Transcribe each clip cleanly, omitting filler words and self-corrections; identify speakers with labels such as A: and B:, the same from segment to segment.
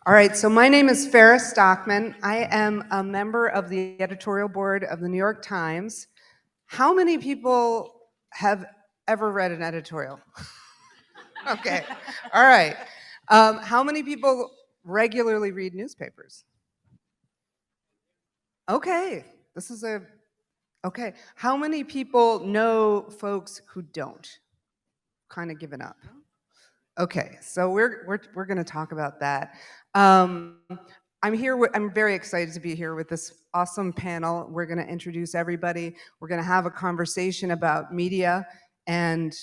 A: All right, so my name is Farah Stockman. I am a member of the editorial board of the New York Times. How many people have ever read an editorial? Okay, all right. How many people regularly read newspapers? Okay, okay. How many people know folks who don't? Kind of given up. Okay, so we're going to talk about that. I'm very excited to be here with this awesome panel. We're going to introduce everybody. We're going to have a conversation about media and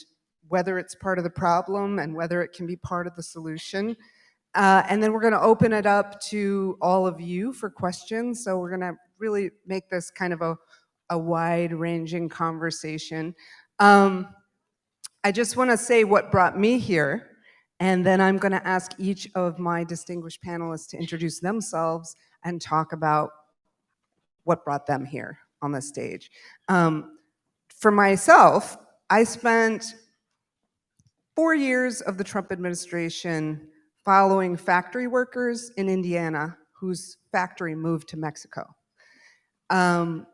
A: whether it's part of the problem and whether it can be part of the solution. And then we're going to open it up to all of you for questions. So we're going to really make this kind of a wide-ranging conversation. I just want to say what brought me here, and then I'm going to ask each of my distinguished panelists to introduce themselves and talk about what brought them here on the stage. For myself, I spent 4 years of the Trump administration following factory workers in Indiana whose factory moved to Mexico. I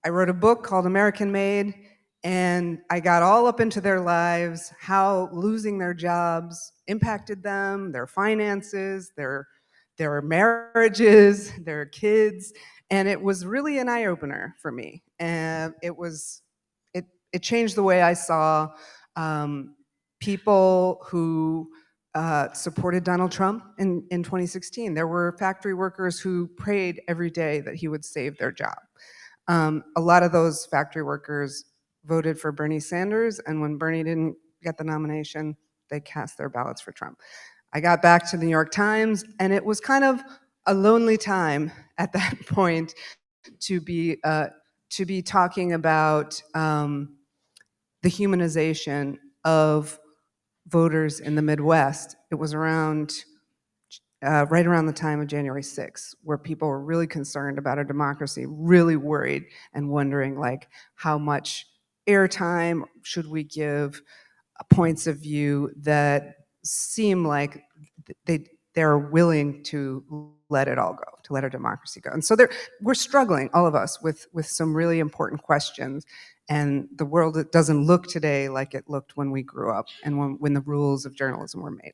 A: wrote a book called American Made, and I got all up into their lives, how losing their jobs impacted them, their finances, their marriages, their kids, and it was really an eye-opener for me. And it changed the way I saw people who supported Donald Trump in 2016. There were factory workers who prayed every day that he would save their job. A lot of those factory workers voted for Bernie Sanders, and when Bernie didn't get the nomination, they cast their ballots for Trump. I got back to the New York Times, and it was kind of a lonely time at that point to be talking about the humanization of voters in the Midwest. It was around right around the time of January 6th, where people were really concerned about our democracy, really worried and wondering, like, how much airtime should we give points of view that seem like they're willing to let it all go, to let our democracy go. And so we're struggling, all of us, with some really important questions. And the world doesn't look today like it looked when we grew up and when the rules of journalism were made.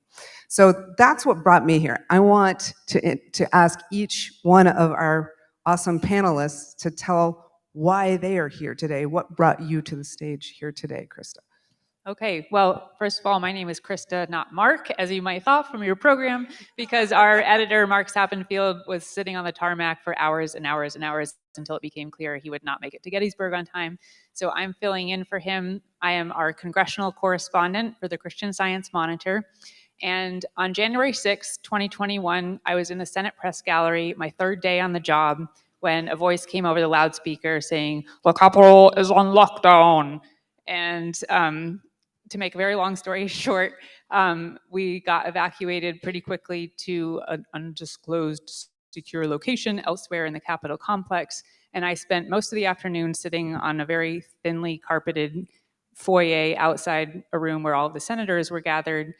A: So that's what brought me here. I want to ask each one of our awesome panelists to tell why they are here today. What brought you to the stage here today, Krista?
B: Okay, well, first of all, my name is Krista, not Mark, as you might have thought from your program, because our editor, Mark Sappenfield, was sitting on the tarmac for hours and hours and hours until it became clear he would not make it to Gettysburg on time. So I'm filling in for him. I am our congressional correspondent for the Christian Science Monitor. And on January 6, 2021, I was in the Senate press gallery, my third day on the job, when a voice came over the loudspeaker saying, "The Capitol is on lockdown." And to make a very long story short, we got evacuated pretty quickly to an undisclosed secure location elsewhere in the Capitol complex. And I spent most of the afternoon sitting on a very thinly carpeted foyer outside a room where all of the senators were gathered.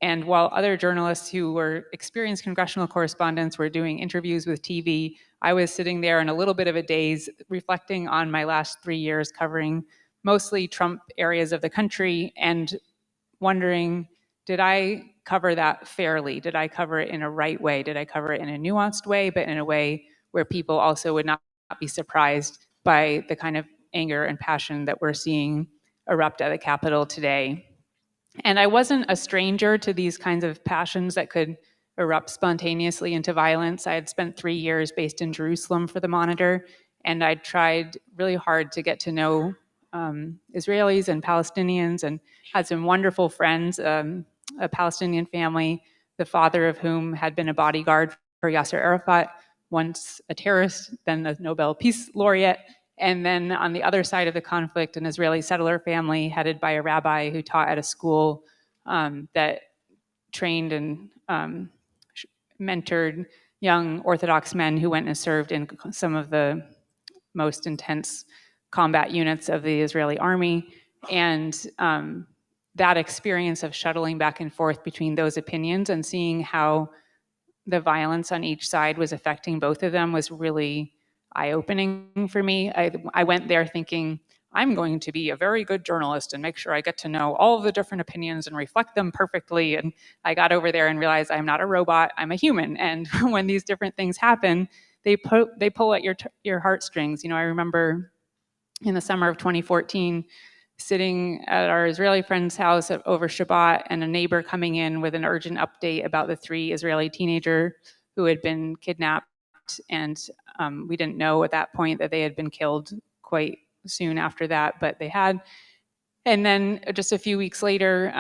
B: And while other journalists who were experienced congressional correspondents were doing interviews with TV, I was sitting there in a little bit of a daze, reflecting on my last 3 years covering mostly Trump areas of the country and wondering, did I cover that fairly? Did I cover it in a right way? Did I cover it in a nuanced way, but in a way where people also would not be surprised by the kind of anger and passion that we're seeing erupt at the Capitol today? And I wasn't a stranger to these kinds of passions that could erupt spontaneously into violence. I had spent 3 years based in Jerusalem for the Monitor, and I tried really hard to get to know Israelis and Palestinians, and had some wonderful friends, a Palestinian family, the father of whom had been a bodyguard for Yasser Arafat, once a terrorist, then a Nobel Peace Laureate, and then on the other side of the conflict, an Israeli settler family headed by a rabbi who taught at a school that trained and mentored young Orthodox men who went and served in some of the most intense combat units of the Israeli army. And that experience of shuttling back and forth between those opinions and seeing how the violence on each side was affecting both of them was really eye-opening for me. I went there thinking, I'm going to be a very good journalist and make sure I get to know all of the different opinions and reflect them perfectly. And I got over there and realized I'm not a robot, I'm a human. And when these different things happen, they pull at your heartstrings. I remember in the summer of 2014, sitting at our Israeli friend's house over Shabbat, and a neighbor coming in with an urgent update about the 3 Israeli teenager who had been kidnapped. And we didn't know at that point that they had been killed quite soon after that, but they had. And then just a few weeks later,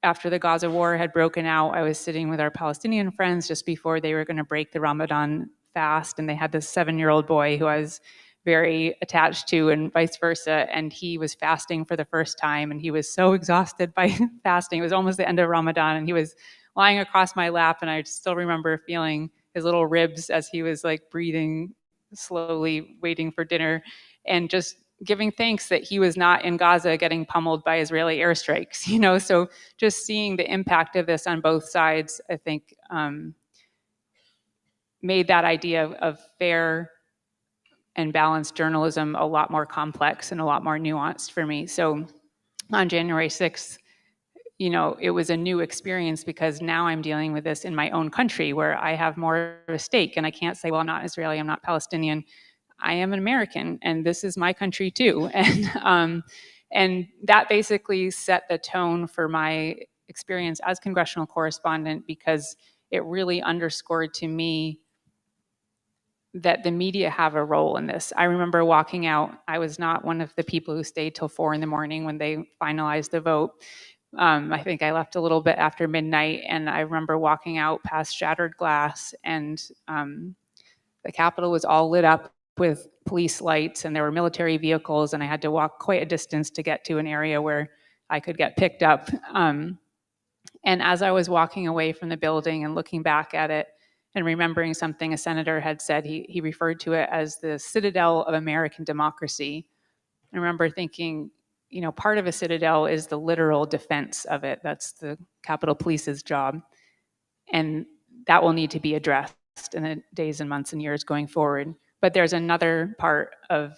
B: after the Gaza war had broken out, I was sitting with our Palestinian friends just before they were going to break the Ramadan fast, and they had this 7-year-old boy who I was very attached to, and vice versa. And he was fasting for the first time, and he was so exhausted by fasting. It was almost the end of Ramadan, and he was lying across my lap, and I still remember feeling his little ribs as he was like breathing slowly, waiting for dinner, and just giving thanks that he was not in Gaza getting pummeled by Israeli airstrikes. So just seeing the impact of this on both sides, I think, made that idea of fair and balanced journalism a lot more complex and a lot more nuanced for me. So on January 6th, it was a new experience because now I'm dealing with this in my own country where I have more of a stake, and I can't say, well, I'm not Israeli, I'm not Palestinian. I am an American, and this is my country too. And that basically set the tone for my experience as congressional correspondent, because it really underscored to me that the media have a role in this. I remember walking out. I was not one of the people who stayed till 4 a.m. when they finalized the vote. I think I left a little bit after midnight, and I remember walking out past shattered glass, and the Capitol was all lit up with police lights, and there were military vehicles, and I had to walk quite a distance to get to an area where I could get picked up. And as I was walking away from the building and looking back at it and remembering something a senator had said, he referred to it as the citadel of American democracy. I remember thinking, part of a citadel is the literal defense of it. That's the Capitol Police's job. And that will need to be addressed in the days and months and years going forward. But there's another part of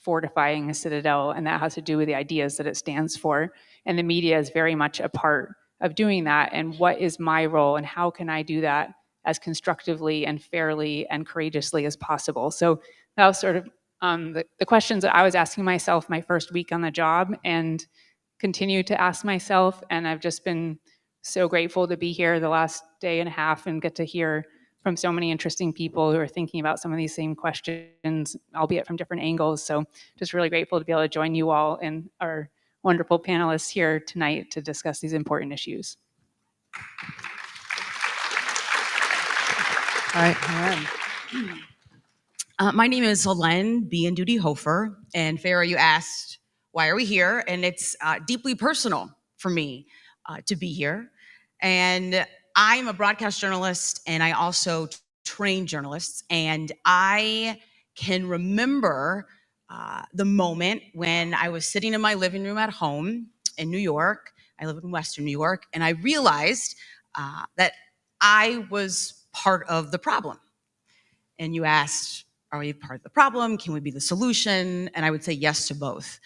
B: fortifying a citadel, and that has to do with the ideas that it stands for. And the media is very much a part of doing that. And what is my role, and how can I do that as constructively and fairly and courageously as possible? So that was sort of the questions that I was asking myself my first week on the job, and continue to ask myself. And I've just been so grateful to be here the last day and a half and get to hear from so many interesting people who are thinking about some of these same questions, albeit from different angles. So just really grateful to be able to join you all and our wonderful panelists here tonight to discuss these important issues.
A: All right, Hélène.
C: My name is Olin B and Hofer, and Farah, you asked, why are we here? And it's deeply personal for me to be here. And I'm a broadcast journalist, and I also train journalists. And I can remember the moment when I was sitting in my living room at home in New York. I live in Western New York, and I realized that I was part of the problem. And you asked, are we part of the problem? Can we be the solution? And I would say yes to both.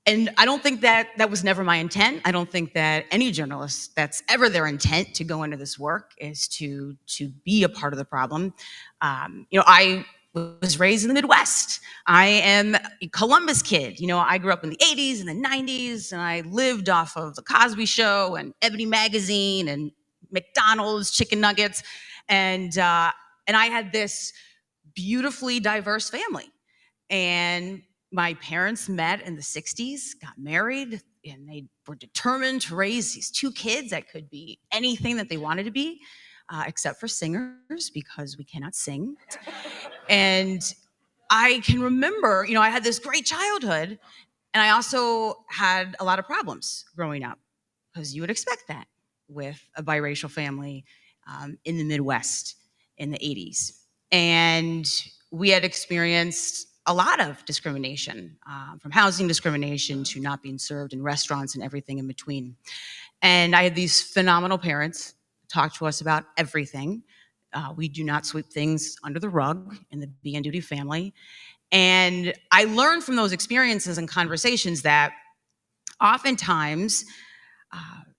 C: And I don't think that was never my intent. I don't think that any journalist, that's ever their intent to go into this work, is to be a part of the problem. I was raised in the Midwest. I am a Columbus kid. I grew up in the 80s and the 90s, and I lived off of The Cosby Show and Ebony Magazine and McDonald's chicken nuggets. And I had this beautifully diverse family. And my parents met in the 60s, got married, and they were determined to raise these 2 kids that could be anything that they wanted to be, except for singers, because we cannot sing. And I can remember, I had this great childhood, and I also had a lot of problems growing up, because you would expect that with a biracial family in the Midwest in the 80s. And we had experienced a lot of discrimination, from housing discrimination to not being served in restaurants and everything in between. And I had these phenomenal parents, talk to us about everything. We do not sweep things under the rug in the Biandudi family. And I learned from those experiences and conversations that oftentimes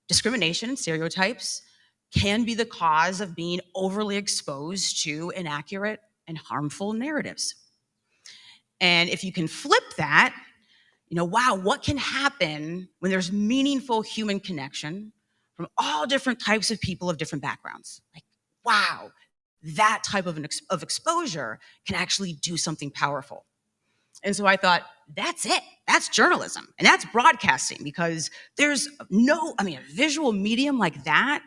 C: discrimination and stereotypes can be the cause of being overly exposed to inaccurate and harmful narratives. And if you can flip that, wow, what can happen when there's meaningful human connection from all different types of people of different backgrounds? Like, wow, that type of exposure can actually do something powerful. And so I thought, that's it. That's journalism. And that's broadcasting, because there's a visual medium like that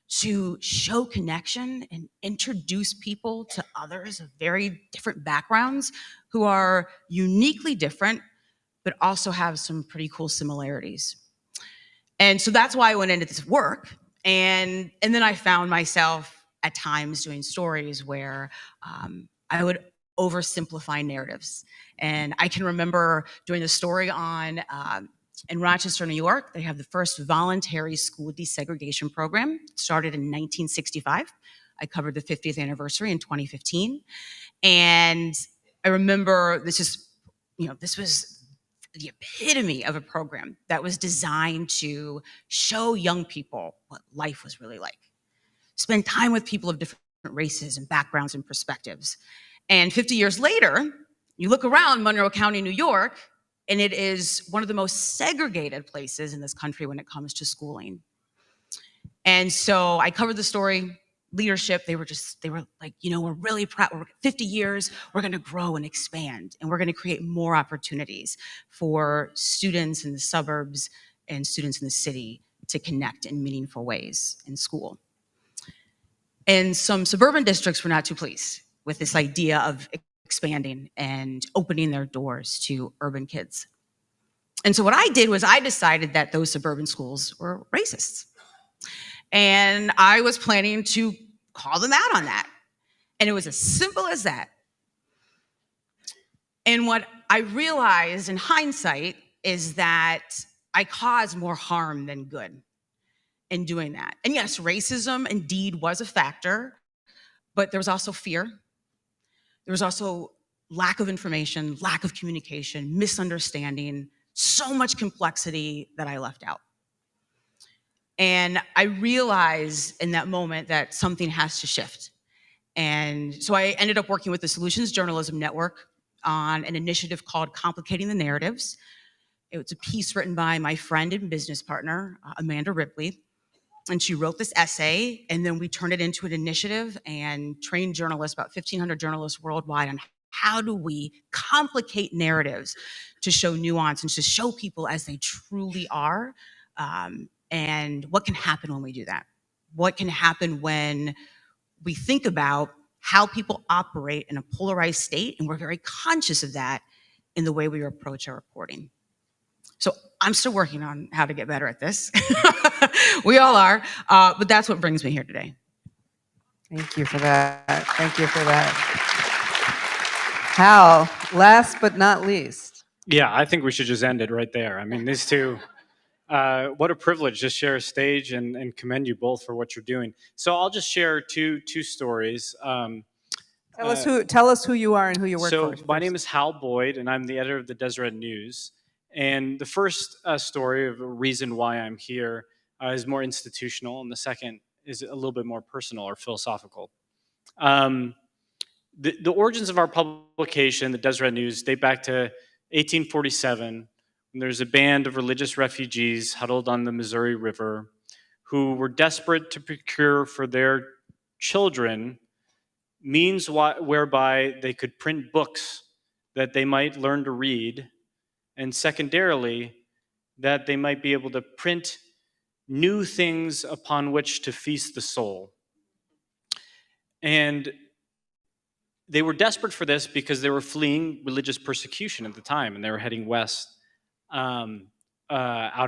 C: to show connection and introduce people to others of very different backgrounds who are uniquely different, but also have some pretty cool similarities. And so that's why I went into this work. And then I found myself at times doing stories where I would oversimplify narratives. And I can remember doing a story on, in Rochester, New York, they have the first voluntary school desegregation program. It started in 1965. I covered the 50th anniversary in 2015. And I remember this was the epitome of a program that was designed to show young people what life was really like. Spend time with people of different races and backgrounds and perspectives. And 50 years later, you look around Monroe County, New York, and it is one of the most segregated places in this country when it comes to schooling. And so I covered the story. Leadership, they were like, we're really proud. We're 50 years, we're going to grow and expand, and we're going to create more opportunities for students in the suburbs and students in the city to connect in meaningful ways in school. And some suburban districts were not too pleased with this idea of expanding and opening their doors to urban kids. And so what I did was I decided that those suburban schools were racist. And I was planning to call them out on that. And it was as simple as that. And what I realized in hindsight is that I caused more harm than good in doing that. And yes, racism indeed was a factor, but there was also fear. There was also lack of information, lack of communication, misunderstanding, so much complexity that I left out. And I realized in that moment that something has to shift. And so I ended up working with the Solutions Journalism Network on an initiative called Complicating the Narratives. It was a piece written by my friend and business partner, Amanda Ripley. And she wrote this essay, and then we turned it into an initiative and trained journalists, about 1,500 journalists worldwide, on how do we complicate narratives to show nuance and to show people as they truly are, and what can happen when we do that? What can happen when we think about how people operate in a polarized state, and we're very conscious of that in the way we approach our reporting. So I'm still working on how to get better at this. We all are, but that's what brings me here today.
A: Thank you for that. Thank you for that. Hal, last but not least.
D: Yeah, I think we should just end it right there. I mean, these two, what a privilege to share a stage, and commend you both for what you're doing. So I'll just share two stories.
A: Tell us who you are and who you work for.
D: So my name is Hal Boyd, and I'm the editor of the Deseret News. And the first story of a reason why I'm here is more institutional, and the second is a little bit more personal or philosophical. The origins of our publication, the Deseret News, date back to 1847, when there's a band of religious refugees huddled on the Missouri River who were desperate to procure for their children means whereby they could print books that they might learn to read, and secondarily, that they might be able to print new things upon which to feast the soul. And they were desperate for this because they were fleeing religious persecution at the time, and they were heading west out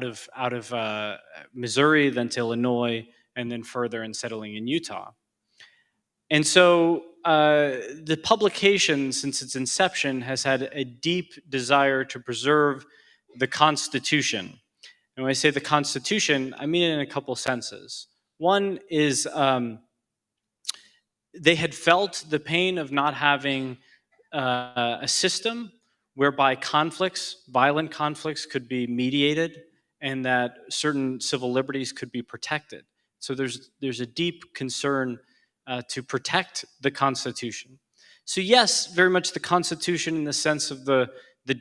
D: of Missouri, then to Illinois, and then further and settling in Utah. And so the publication, since its inception, has had a deep desire to preserve the Constitution. And when I say the Constitution, I mean it in a couple senses. One is they had felt the pain of not having a system whereby conflicts, violent conflicts, could be mediated and that certain civil liberties could be protected. So there's a deep concern to protect the Constitution. So yes, very much the Constitution in the sense of the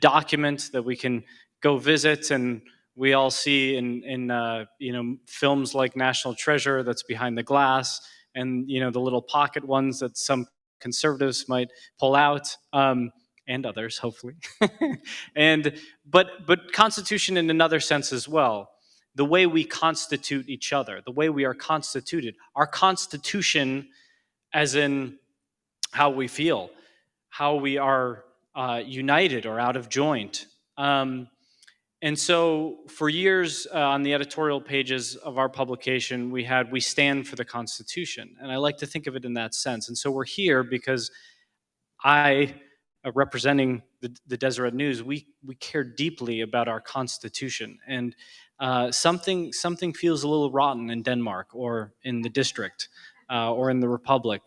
D: document that we can go visit, and we all see in films like National Treasure that's behind the glass, and the little pocket ones that some conservatives might pull out, and others hopefully. But Constitution in another sense as well, the way we constitute each other, the way we are constituted, our Constitution, as in how we feel, how we are united or out of joint. And so for years on the editorial pages of our publication, we stand for the Constitution. And I like to think of it in that sense. And so we're here because I, representing the Deseret News, we care deeply about our Constitution. And something feels a little rotten in Denmark or in the district or in the Republic.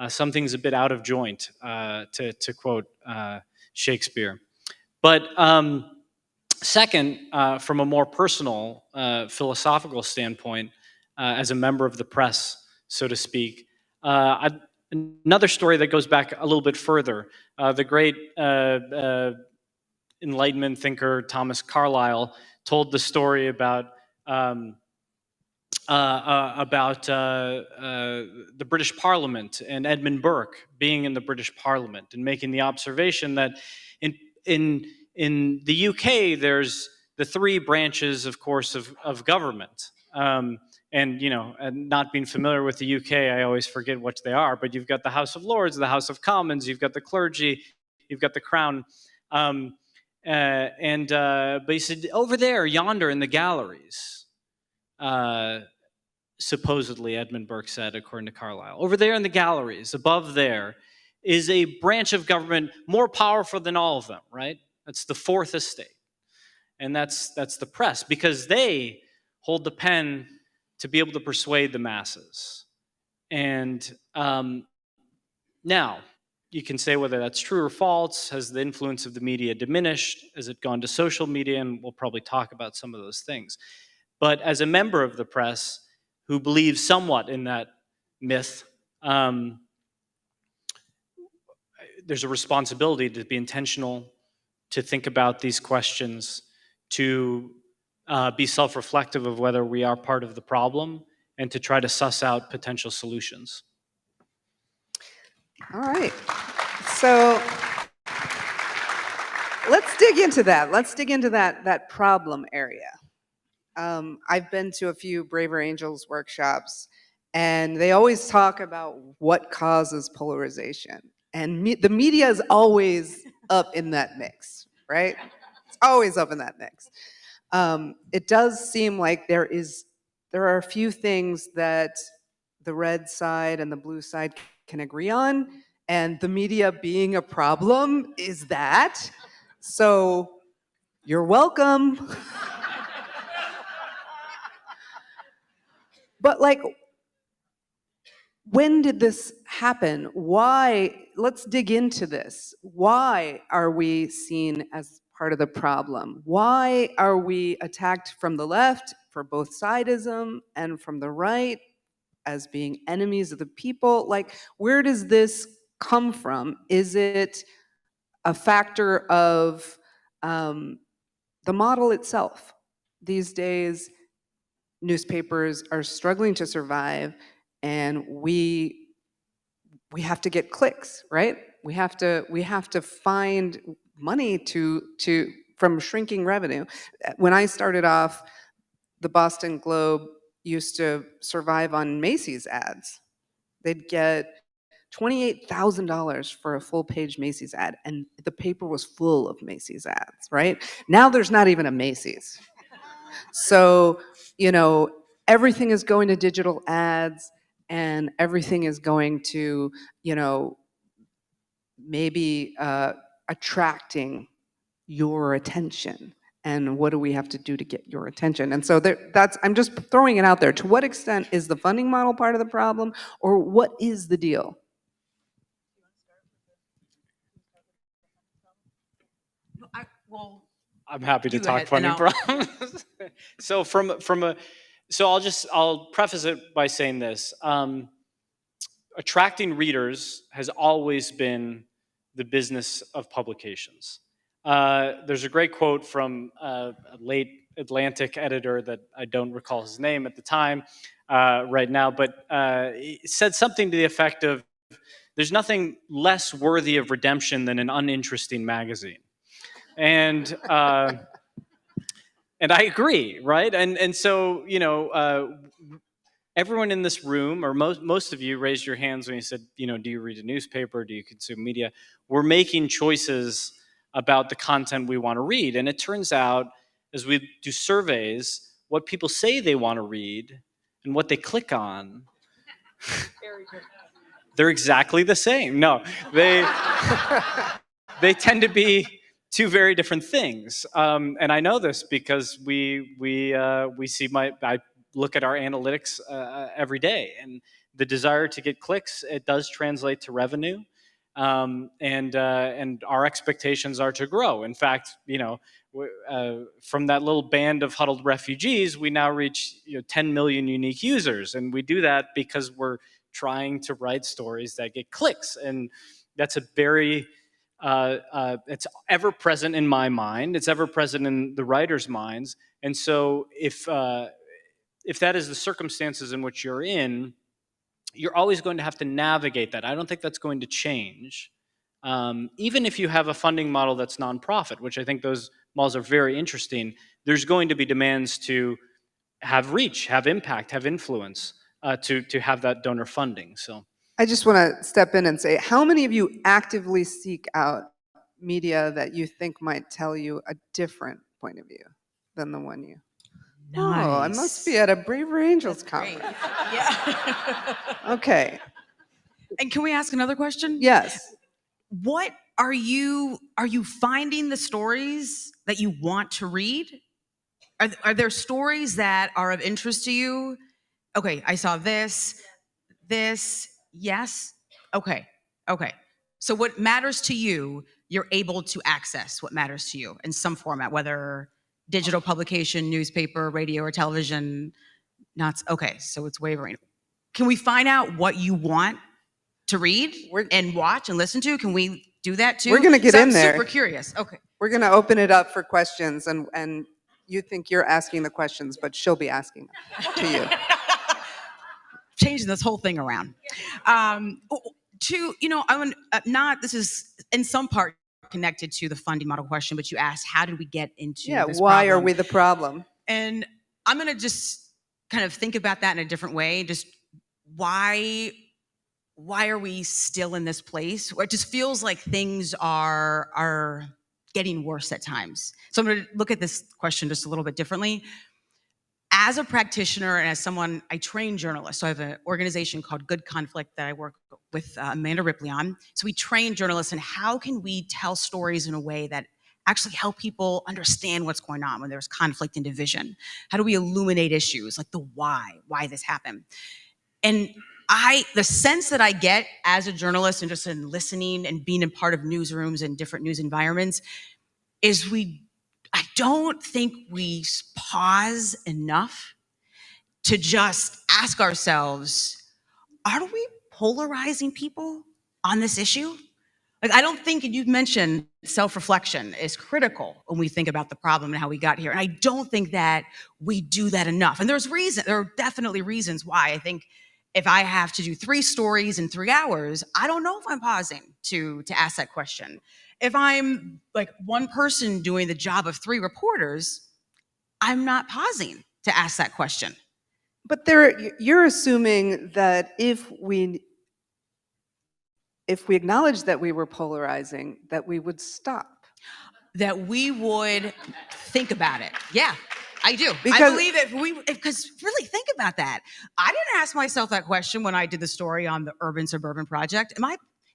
D: Something's a bit out of joint, to quote Shakespeare. But second, from a more personal, philosophical standpoint, as a member of the press, so to speak, another story that goes back a little bit further. The great Enlightenment thinker Thomas Carlyle told the story about the British Parliament and Edmund Burke being in the British Parliament and making the observation that in the UK there's the three branches, of course, of government. And not being familiar with the UK, I always forget what they are. But you've got the House of Lords, the House of Commons, you've got the clergy, you've got the Crown. But he said, over there, yonder in the galleries, supposedly Edmund Burke said, according to Carlyle, over there in the galleries, above there, is a branch of government more powerful than all of them, right? That's the fourth estate. And that's the press, because they hold the pen to be able to persuade the masses. And now, you can say whether that's true or false. Has the influence of the media diminished? Has it gone to social media? And we'll probably talk about some of those things. But as a member of the press who believes somewhat in that myth, there's a responsibility to be intentional, to think about these questions, to be self-reflective of whether we are part of the problem, and to try to suss out potential solutions.
A: All right. So let's dig into that. Let's dig into that problem area. I've been to a few Braver Angels workshops, and they always talk about what causes polarization. And the media is always up in that mix, right? It's always up in that mix. It does seem like there are a few things that the red side and the blue side can agree on, and the media being a problem is that. So you're welcome. But when did this happen? Why? Let's dig into this. Why are we seen as part of the problem? Why are we attacked from the left for both sidism and from the right as being enemies of the people? Where does this come from? Is it a factor of the model itself? These days, newspapers are struggling to survive, and we have to get clicks, right? We have to find money from shrinking revenue. When I started off, the Boston Globe used to survive on Macy's ads. They'd get $28,000 for a full-page Macy's ad, and the paper was full of Macy's ads, right? Now there's not even a Macy's. So, everything is going to digital ads, and everything is going to, maybe attracting your attention. and what do we have to do to get your attention? And so I'm just throwing it out there. To what extent is the funding model part of the problem, or what is the deal?
D: I'm happy to
C: You go
D: talk
C: ahead,
D: funding
C: and
D: problems. So I'll preface it by saying this. Attracting readers has always been the business of publications. There's a great quote from a late Atlantic editor that I don't recall his name at the time right now, but he said something to the effect of, there's nothing less worthy of redemption than an uninteresting magazine. And I agree, right? And so, everyone in this room, or most of you, raised your hands when you said, do you read a newspaper? Do you consume media? We're making choices about the content we want to read. And it turns out, as we do surveys, what people say they want to read and what they click on, they're exactly the same. No, they tend to be two very different things. And I know this because we see I look at our analytics every day, and the desire to get clicks, it does translate to revenue, and our expectations are to grow. In fact, from that little band of huddled refugees, we now reach 10 million unique users, and we do that because we're trying to write stories that get clicks, and that's a very it's ever present in my mind. It's ever present in the writers' minds, and so if that is the circumstances in which you're in, you're always going to have to navigate that. I don't think that's going to change. Even if you have a funding model that's nonprofit, which I think those models are very interesting, there's going to be demands to have reach, have impact, have influence, to have that donor funding. So
A: I just want to step in and say, how many of you actively seek out media that you think might tell you a different point of view than the one you?
C: Nice.
A: Oh, I must be at a Braver Angels conference.
C: Yeah.
A: Okay.
C: And can we ask another question?
A: Yes.
C: What are you finding the stories that you want to read? Are there stories that are of interest to you? Okay, I saw this, yes. Okay. So what matters to you, you're able to access what matters to you in some format, whether digital publication, newspaper, radio, or television. Okay, so it's wavering. Can we find out what you want to read and watch and listen to? Can we do that too?
A: We're going to get in there.
C: I'm super curious. Okay.
A: We're going to open it up for questions, and you think you're asking the questions, but she'll be asking them to you.
C: Changing this whole thing around. This is in some part connected to the funding model question, but you asked, how did we get into this
A: why
C: problem?
A: are we the problem?
C: And I'm going to just kind of think about that in a different way. Just why are we still in this place where it just feels like things are getting worse at times? So I'm going to look at this question just a little bit differently. As a practitioner and as someone, I train journalists. So I have an organization called Good Conflict that I work with Amanda Ripley on. So we train journalists in how can we tell stories in a way that actually help people understand what's going on when there's conflict and division. How do we illuminate issues like the why this happened? And the sense that I get as a journalist and just in listening and being a part of newsrooms and different news environments is I don't think we pause enough to just ask ourselves, are we polarizing people on this issue? Like, I don't think, and you've mentioned self-reflection is critical when we think about the problem and how we got here. And I don't think that we do that enough. And there are definitely reasons why. I think if I have to do 3 stories in 3 hours, I don't know if I'm pausing to ask that question. If I'm like one person doing the job of 3 reporters, I'm not pausing to ask that question.
A: But you're assuming that if we acknowledge that we were polarizing, that we would stop.
C: That we would think about it. Yeah, I do. I believe because really think about that. I didn't ask myself that question when I did the story on the Urban Suburban Project.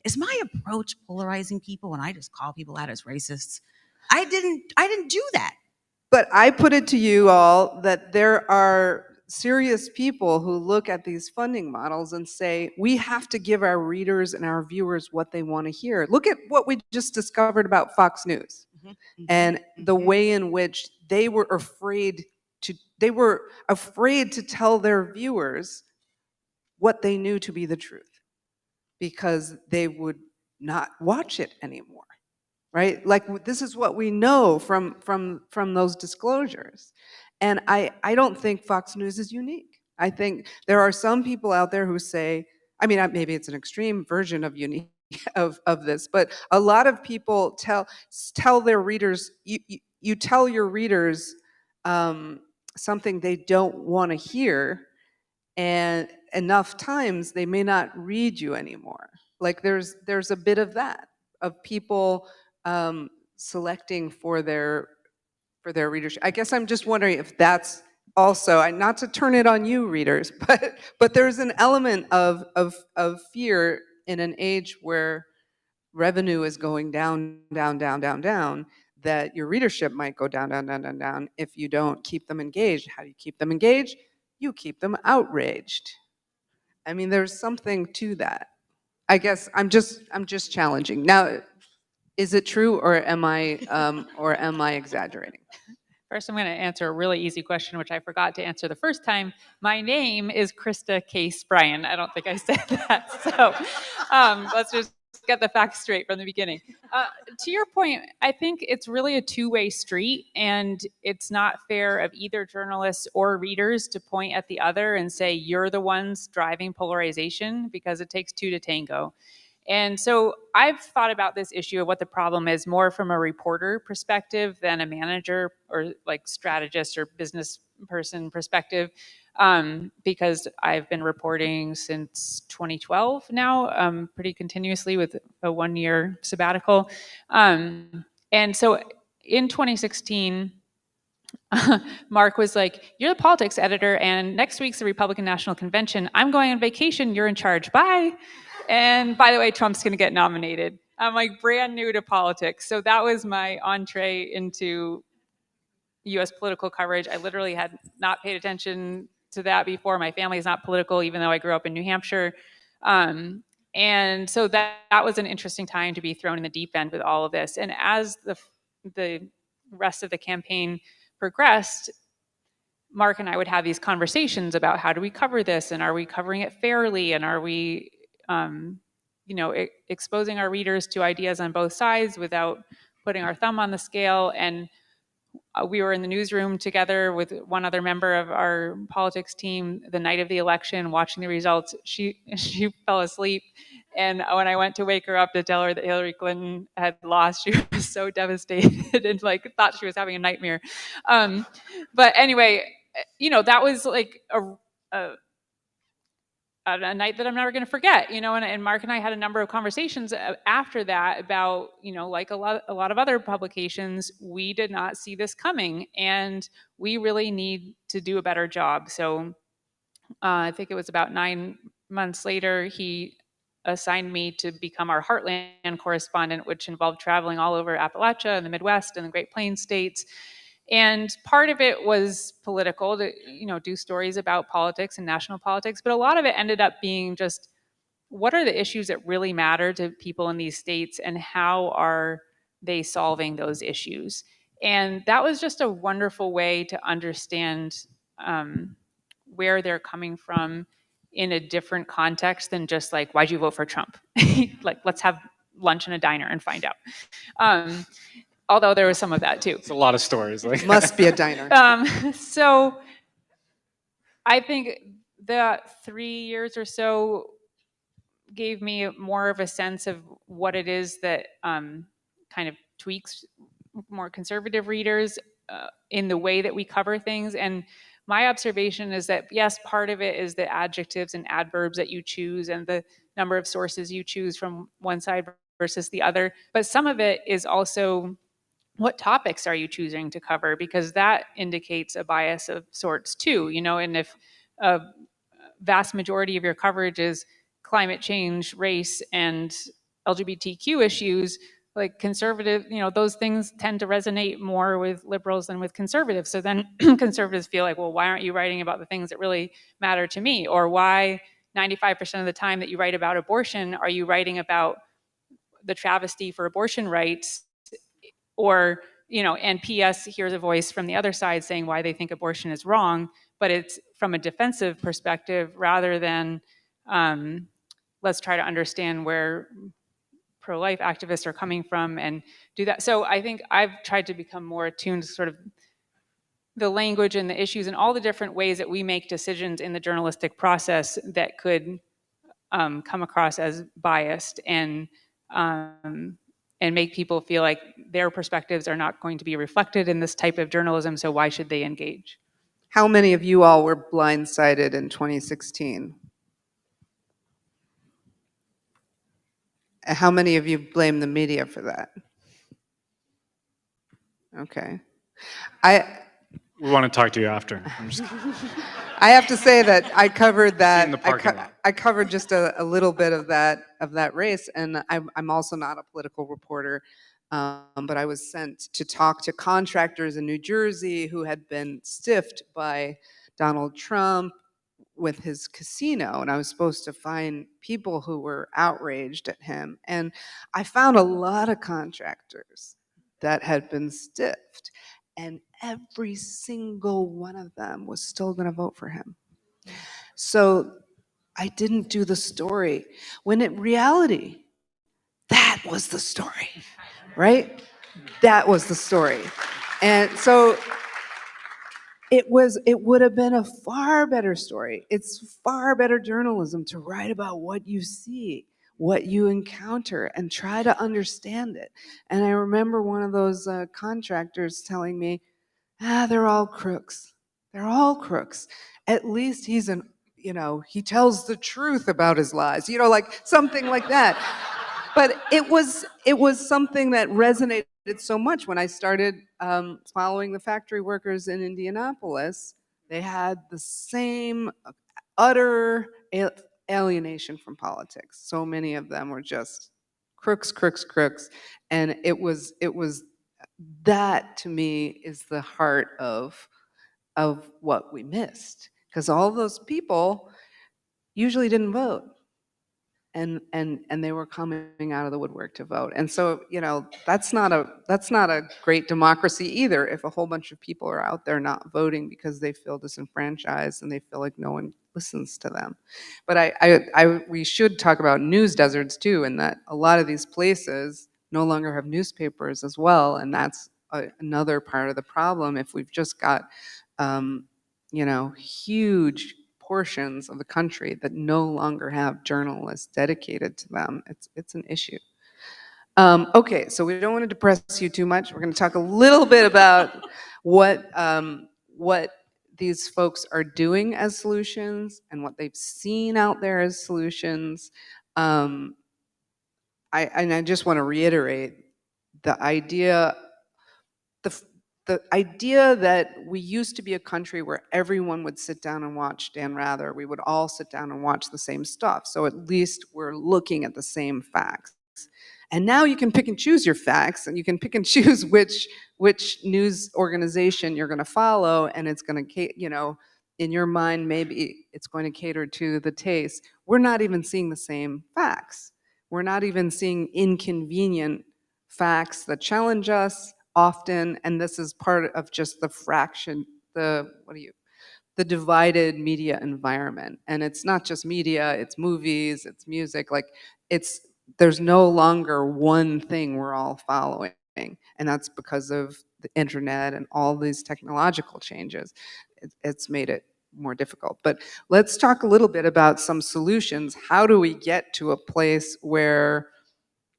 C: Is my approach polarizing people and I just call people out as racists? I didn't do that.
A: But I put it to you all that there are serious people who look at these funding models and say, we have to give our readers and our viewers what they want to hear. Look at what we just discovered about Fox News and the way in which they were afraid to tell their viewers what they knew to be the truth because they would not watch it anymore. Right? Like this is what we know from those disclosures. And I don't think Fox News is unique. I think there are some people out there who say, I mean, maybe it's an extreme version of unique of this, but a lot of people tell their readers, you tell your readers something they don't want to hear, and enough times they may not read you anymore. Like there's a bit of that, of people selecting for their readership. I guess I'm just wondering if that's also, not to turn it on you readers, but there's an element of fear in an age where revenue is going down, that your readership might go down if you don't keep them engaged. How do you keep them engaged? You keep them outraged. I mean, there's something to that. I guess I'm just challenging. Now, is it true or am I exaggerating?
B: First, I'm going to answer a really easy question, which I forgot to answer the first time. My name is Krista Case Bryant. I don't think I said that. So let's just get the facts straight from the beginning. To your point, I think it's really a two-way street, and it's not fair of either journalists or readers to point at the other and say, you're the ones driving polarization, because it takes two to tango. And so I've thought about this issue of what the problem is more from a reporter perspective than a manager or like strategist or business person perspective, because I've been reporting since 2012 now, pretty continuously with a 1-year sabbatical. And so in 2016, Mark was like, you're the politics editor, and next week's the Republican National Convention. I'm going on vacation. You're in charge. Bye. And by the way, Trump's going to get nominated. I'm like brand new to politics. So that was my entree into US political coverage. I literally had not paid attention to that before. My family is not political, even though I grew up in New Hampshire. And so that was an interesting time to be thrown in the deep end with all of this. And as the rest of the campaign progressed, Mark and I would have these conversations about how do we cover this, and are we covering it fairly, and are we exposing our readers to ideas on both sides without putting our thumb on the scale. And we were in the newsroom together with one other member of our politics team the night of the election, watching the results. She fell asleep, and when I went to wake her up to tell her that Hillary Clinton had lost, she was so devastated and like thought she was having a nightmare. But anyway, that was like a night that I'm never going to forget, and Mark and I had a number of conversations after that about, like a lot of other publications, we did not see this coming, and we really need to do a better job. So I think it was about 9 months later, he assigned me to become our Heartland correspondent, which involved traveling all over Appalachia and the Midwest and the Great Plains states. And part of it was political, to do stories about politics and national politics, but a lot of it ended up being just, what are the issues that really matter to people in these states, and how are they solving those issues? And that was just a wonderful way to understand where they're coming from in a different context than just like, why'd you vote for Trump? Like, let's have lunch in a diner and find out. Although there was some of that too.
D: It's a lot of stories. Like
A: Must be a diner.
B: So I think the 3 years or so gave me more of a sense of what it is that kind of tweaks more conservative readers in the way that we cover things. And my observation is that, yes, part of it is the adjectives and adverbs that you choose and the number of sources you choose from one side versus the other. But some of it is also, what topics are you choosing to cover? Because that indicates a bias of sorts too, and if a vast majority of your coverage is climate change, race, and LGBTQ issues, like conservative, those things tend to resonate more with liberals than with conservatives. So then conservatives feel like, well, why aren't you writing about the things that really matter to me? Or why 95% of the time that you write about abortion, are you writing about the travesty for abortion rights? Or, and PS, here's a voice from the other side saying why they think abortion is wrong, but it's from a defensive perspective rather than let's try to understand where pro-life activists are coming from and do that. So I think I've tried to become more attuned to sort of the language and the issues and all the different ways that we make decisions in the journalistic process that could come across as biased and make people feel like their perspectives are not going to be reflected in this type of journalism, so why should they engage?
A: How many of you all were blindsided in 2016? How many of you blame the media for that? Okay.
D: We want to talk to you after. I'm just kidding.
A: I have to say that I covered that.
D: in the parking lot.
A: I covered just a little bit of that race, and I'm also not a political reporter, but I was sent to talk to contractors in New Jersey who had been stiffed by Donald Trump with his casino, and I was supposed to find people who were outraged at him, and I found a lot of contractors that had been stiffed, and every single one of them was still going to vote for him. So I didn't do the story, when in reality, that was the story, right? That was the story. And so it would have been a far better story. It's far better journalism to write about what you see, what you encounter, and try to understand it. And I remember one of those contractors telling me, they're all crooks. They're all crooks. At least he tells the truth about his lies, like something like that. But it was something that resonated so much when I started following the factory workers in Indianapolis. They had the same utter alienation from politics. So many of them were just crooks, crooks, crooks. And it was that, to me, is the heart of what we missed, because all those people usually didn't vote, and they were coming out of the woodwork to vote. And so that's not a great democracy either, if a whole bunch of people are out there not voting because they feel disenfranchised and they feel like no one listens to them. But we should talk about news deserts too, and that a lot of these places no longer have newspapers as well, and that's another part of the problem. If we've just got huge portions of the country that no longer have journalists dedicated to them, it's an issue. Okay, so we don't want to depress you too much. We're going to talk a little bit about what these folks are doing as solutions and what they've seen out there as solutions. I just want to reiterate the idea that we used to be a country where everyone would sit down and watch Dan Rather. We would all sit down and watch the same stuff. So at least we're looking at the same facts. And now you can pick and choose your facts, and you can pick and choose which news organization you're going to follow, and it's going to, in your mind, maybe it's going to cater to the taste. We're not even seeing the same facts. We're not even seeing inconvenient facts that challenge us often, and this is part of just the divided media environment. And it's not just media, it's movies, it's music, there's no longer one thing we're all following, and that's because of the internet and all these technological changes. It's made it more difficult. But let's talk a little bit about some solutions. How do we get to a place where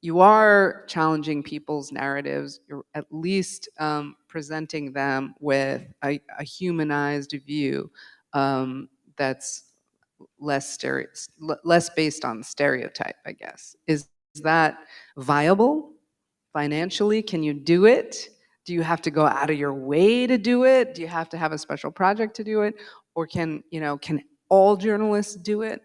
A: you are challenging people's narratives, you're at least presenting them with a humanized view that's less based on stereotype, I guess. Is that viable financially? Can you do it? Do you have to go out of your way to do it? Do you have to have a special project to do it? Or can all journalists do it?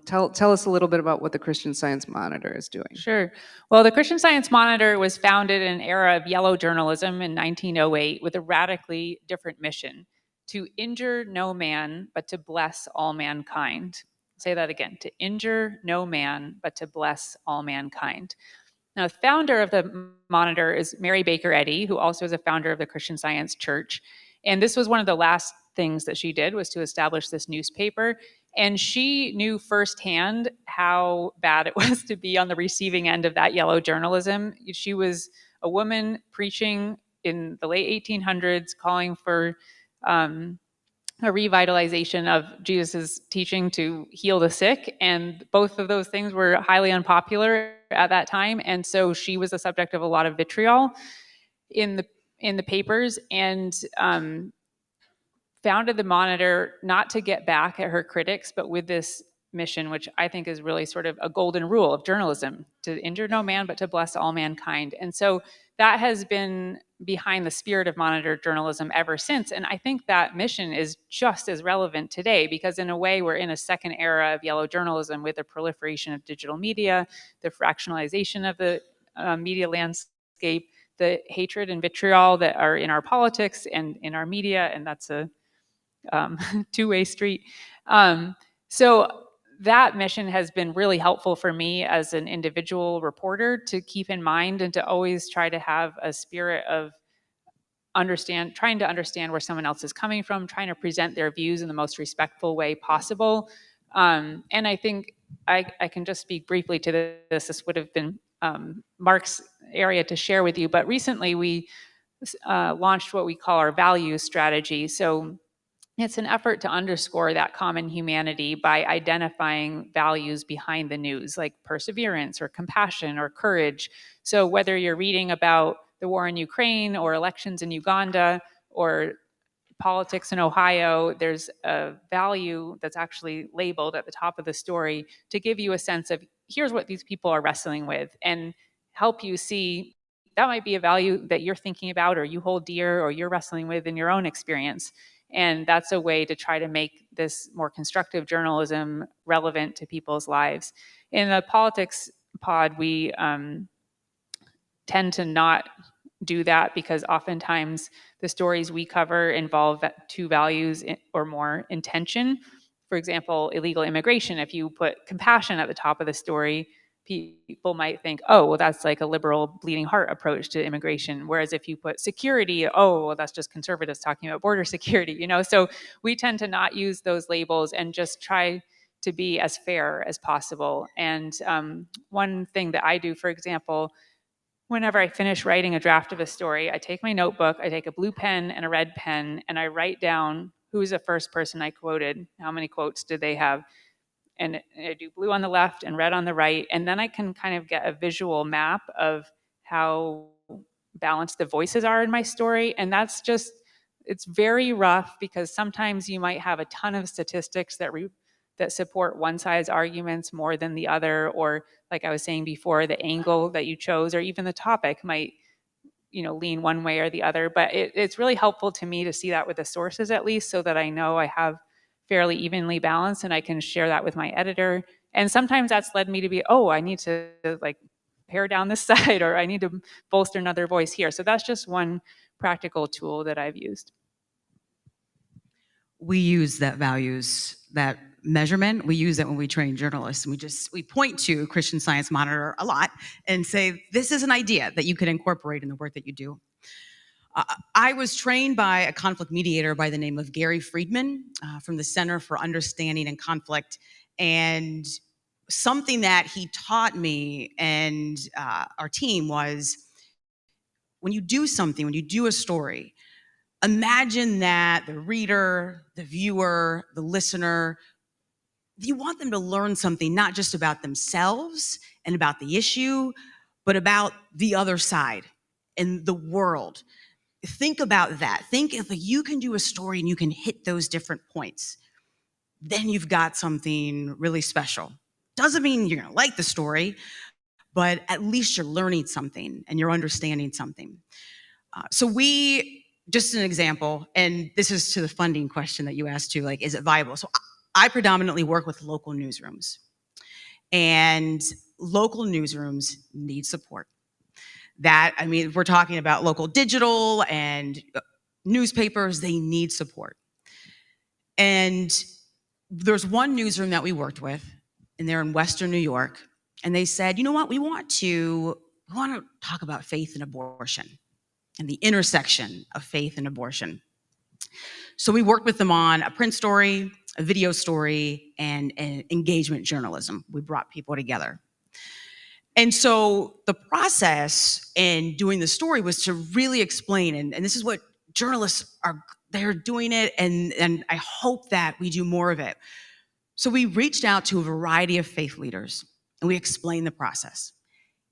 A: Tell us a little bit about what the Christian Science Monitor is doing.
B: Sure. Well, the Christian Science Monitor was founded in an era of yellow journalism in 1908 with a radically different mission: to injure no man, but to bless all mankind. Say that again: to injure no man, but to bless all mankind. Now, the founder of the Monitor is Mary Baker Eddy, who also is a founder of the Christian Science Church. And this was one of the last things that she did, was to establish this newspaper. And she knew firsthand how bad it was to be on the receiving end of that yellow journalism. She was a woman preaching in the late 1800s, calling for a revitalization of Jesus's teaching to heal the sick, and both of those things were highly unpopular at that time. And so she was the subject of a lot of vitriol in the papers, and founded the Monitor not to get back at her critics, but with this mission, which I think is really sort of a golden rule of journalism: to injure no man, but to bless all mankind. And so that has been behind the spirit of Monitor journalism ever since. And I think that mission is just as relevant today, because in a way we're in a second era of yellow journalism with the proliferation of digital media, the fractionalization of the media landscape, the hatred and vitriol that are in our politics and in our media, and that's a two-way street. So that mission has been really helpful for me as an individual reporter to keep in mind, and to always try to have a spirit of trying to understand where someone else is coming from, trying to present their views in the most respectful way possible. And I think I can just speak briefly to this. This would have been Mark's area to share with you, but recently we launched what we call our values strategy. So it's an effort to underscore that common humanity by identifying values behind the news, like perseverance or compassion or courage. So whether you're reading about the war in Ukraine or elections in Uganda or politics in Ohio, there's a value that's actually labeled at the top of the story to give you a sense of, here's what these people are wrestling with, and help you see that might be a value that you're thinking about or you hold dear or you're wrestling with in your own experience. And that's a way to try to make this more constructive journalism relevant to people's lives. In the politics pod, we tend to not do that, because oftentimes the stories we cover involve two values or more in tension. For example, illegal immigration. If you put compassion at the top of the story, people might think, oh, well, that's like a liberal bleeding heart approach to immigration. Whereas if you put security, oh, well, that's just conservatives talking about border security, you know? So we tend to not use those labels and just try to be as fair as possible. And one thing that I do, for example, whenever I finish writing a draft of a story, I take my notebook, I take a blue pen and a red pen, and I write down who's the first person I quoted, how many quotes did they have, and I do blue on the left and red on the right, and then I can kind of get a visual map of how balanced the voices are in my story. And that's just, it's very rough, because sometimes you might have a ton of statistics that support one side's arguments more than the other, or like I was saying before, the angle that you chose or even the topic might, you know, lean one way or the other. But it's really helpful to me to see that with the sources, at least, so that I know I have fairly evenly balanced, and I can share that with my editor. And sometimes that's led me to be, oh, I need to like pare down this side, or I need to bolster another voice here. So that's just one practical tool that I've used.
C: We use that values, that measurement, we use it when we train journalists. And we point to Christian Science Monitor a lot and say, this is an idea that you could incorporate in the work that you do. I was trained by a conflict mediator by the name of Gary Friedman from the Center for Understanding and Conflict. And something that he taught me and our team was, when you do something, when you do a story, imagine that the reader, the viewer, the listener, you want them to learn something not just about themselves and about the issue, but about the other side and the world. Think about that. Think if you can do a story and you can hit those different points, then you've got something really special. Doesn't mean you're gonna like the story, but at least you're learning something and you're understanding something. Just an example, and this is to the funding question that you asked too, like, is it viable? So I predominantly work with local newsrooms, and local newsrooms need support. We're talking about local digital and newspapers, they need support. And there's one newsroom that we worked with, and they're in Western New York, and they said, you know what, we want to talk about faith and abortion and the intersection of faith and abortion. So we worked with them on a print story, a video story, and engagement journalism. We brought people together. And so the process in doing the story was to really explain, and this is what journalists are, they're doing it, and I hope that we do more of it. So we reached out to a variety of faith leaders, and we explained the process.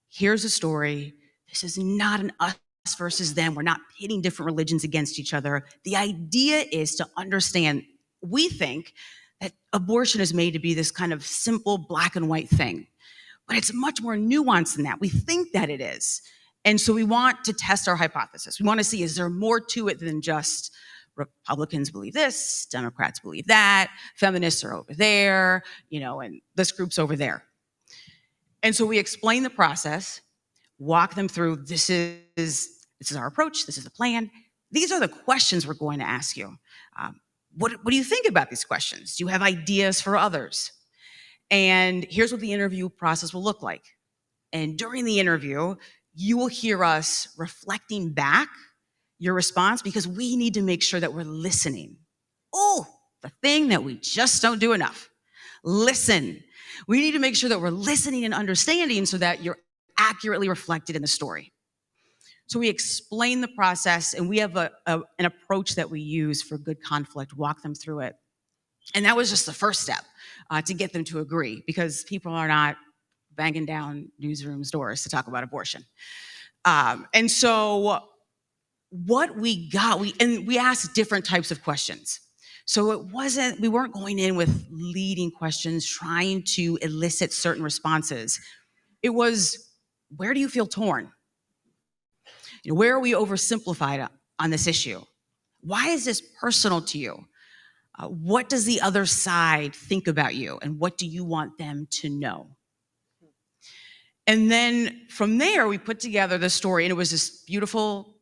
C: Here's a story. This is not an us versus them. We're not pitting different religions against each other. The idea is to understand, we think that abortion is made to be this kind of simple black and white thing, but it's much more nuanced than that. We think that it is. And so we want to test our hypothesis. We want to see, is there more to it than just Republicans believe this, Democrats believe that, feminists are over there, and this group's over there. And so we explain the process, walk them through, this is our approach, this is the plan. These are the questions we're going to ask you. What do you think about these questions? Do you have ideas for others? And here's what the interview process will look like. And during the interview, you will hear us reflecting back your response, because we need to make sure that we're listening. Oh, the thing that we just don't do enough. Listen. We need to make sure that we're listening and understanding so that you're accurately reflected in the story. So we explain the process, and we have an approach that we use for good conflict, walk them through it. And that was just the first step to get them to agree, because people are not banging down newsrooms' doors to talk about abortion. And so what we got, we asked different types of questions. So we weren't going in with leading questions, trying to elicit certain responses. It was, where do you feel torn? Where are we oversimplified on this issue? Why is this personal to you? What does the other side think about you? And what do you want them to know? And then from there, we put together the story, and it was this beautiful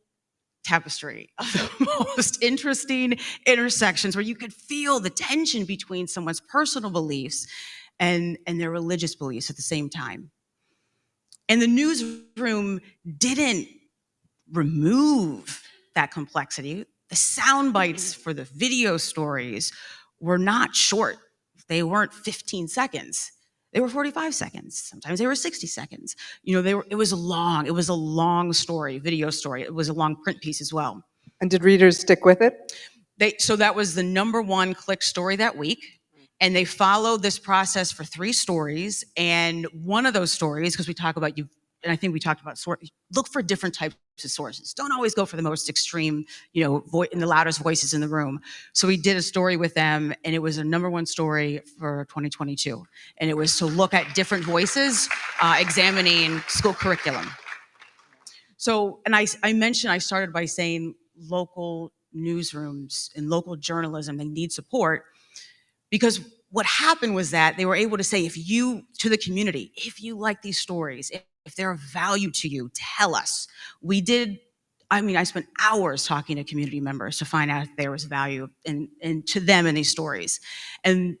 C: tapestry of the most interesting intersections where you could feel the tension between someone's personal beliefs and their religious beliefs at the same time. And the newsroom didn't remove that complexity. The sound bites for the video stories were not short. They weren't 15 seconds. They were 45 seconds. Sometimes they were 60 seconds. It was a long story, video story. It was a long print piece as well.
A: And did readers stick with it?
C: So that was the #1 click story that week. And they followed this process for 3 stories. And one of those stories, because we talk about and I think we talked about look for different types of sources. Don't always go for the most extreme, and the loudest voices in the room. So we did a story with them, and it was a #1 story for 2022. And it was to look at different voices, examining school curriculum. So, and I mentioned, I started by saying local newsrooms and local journalism, they need support, because what happened was that they were able to say, to the community, if you like these stories, if they're of value to you, tell us. I spent hours talking to community members to find out if there was value to them in these stories. And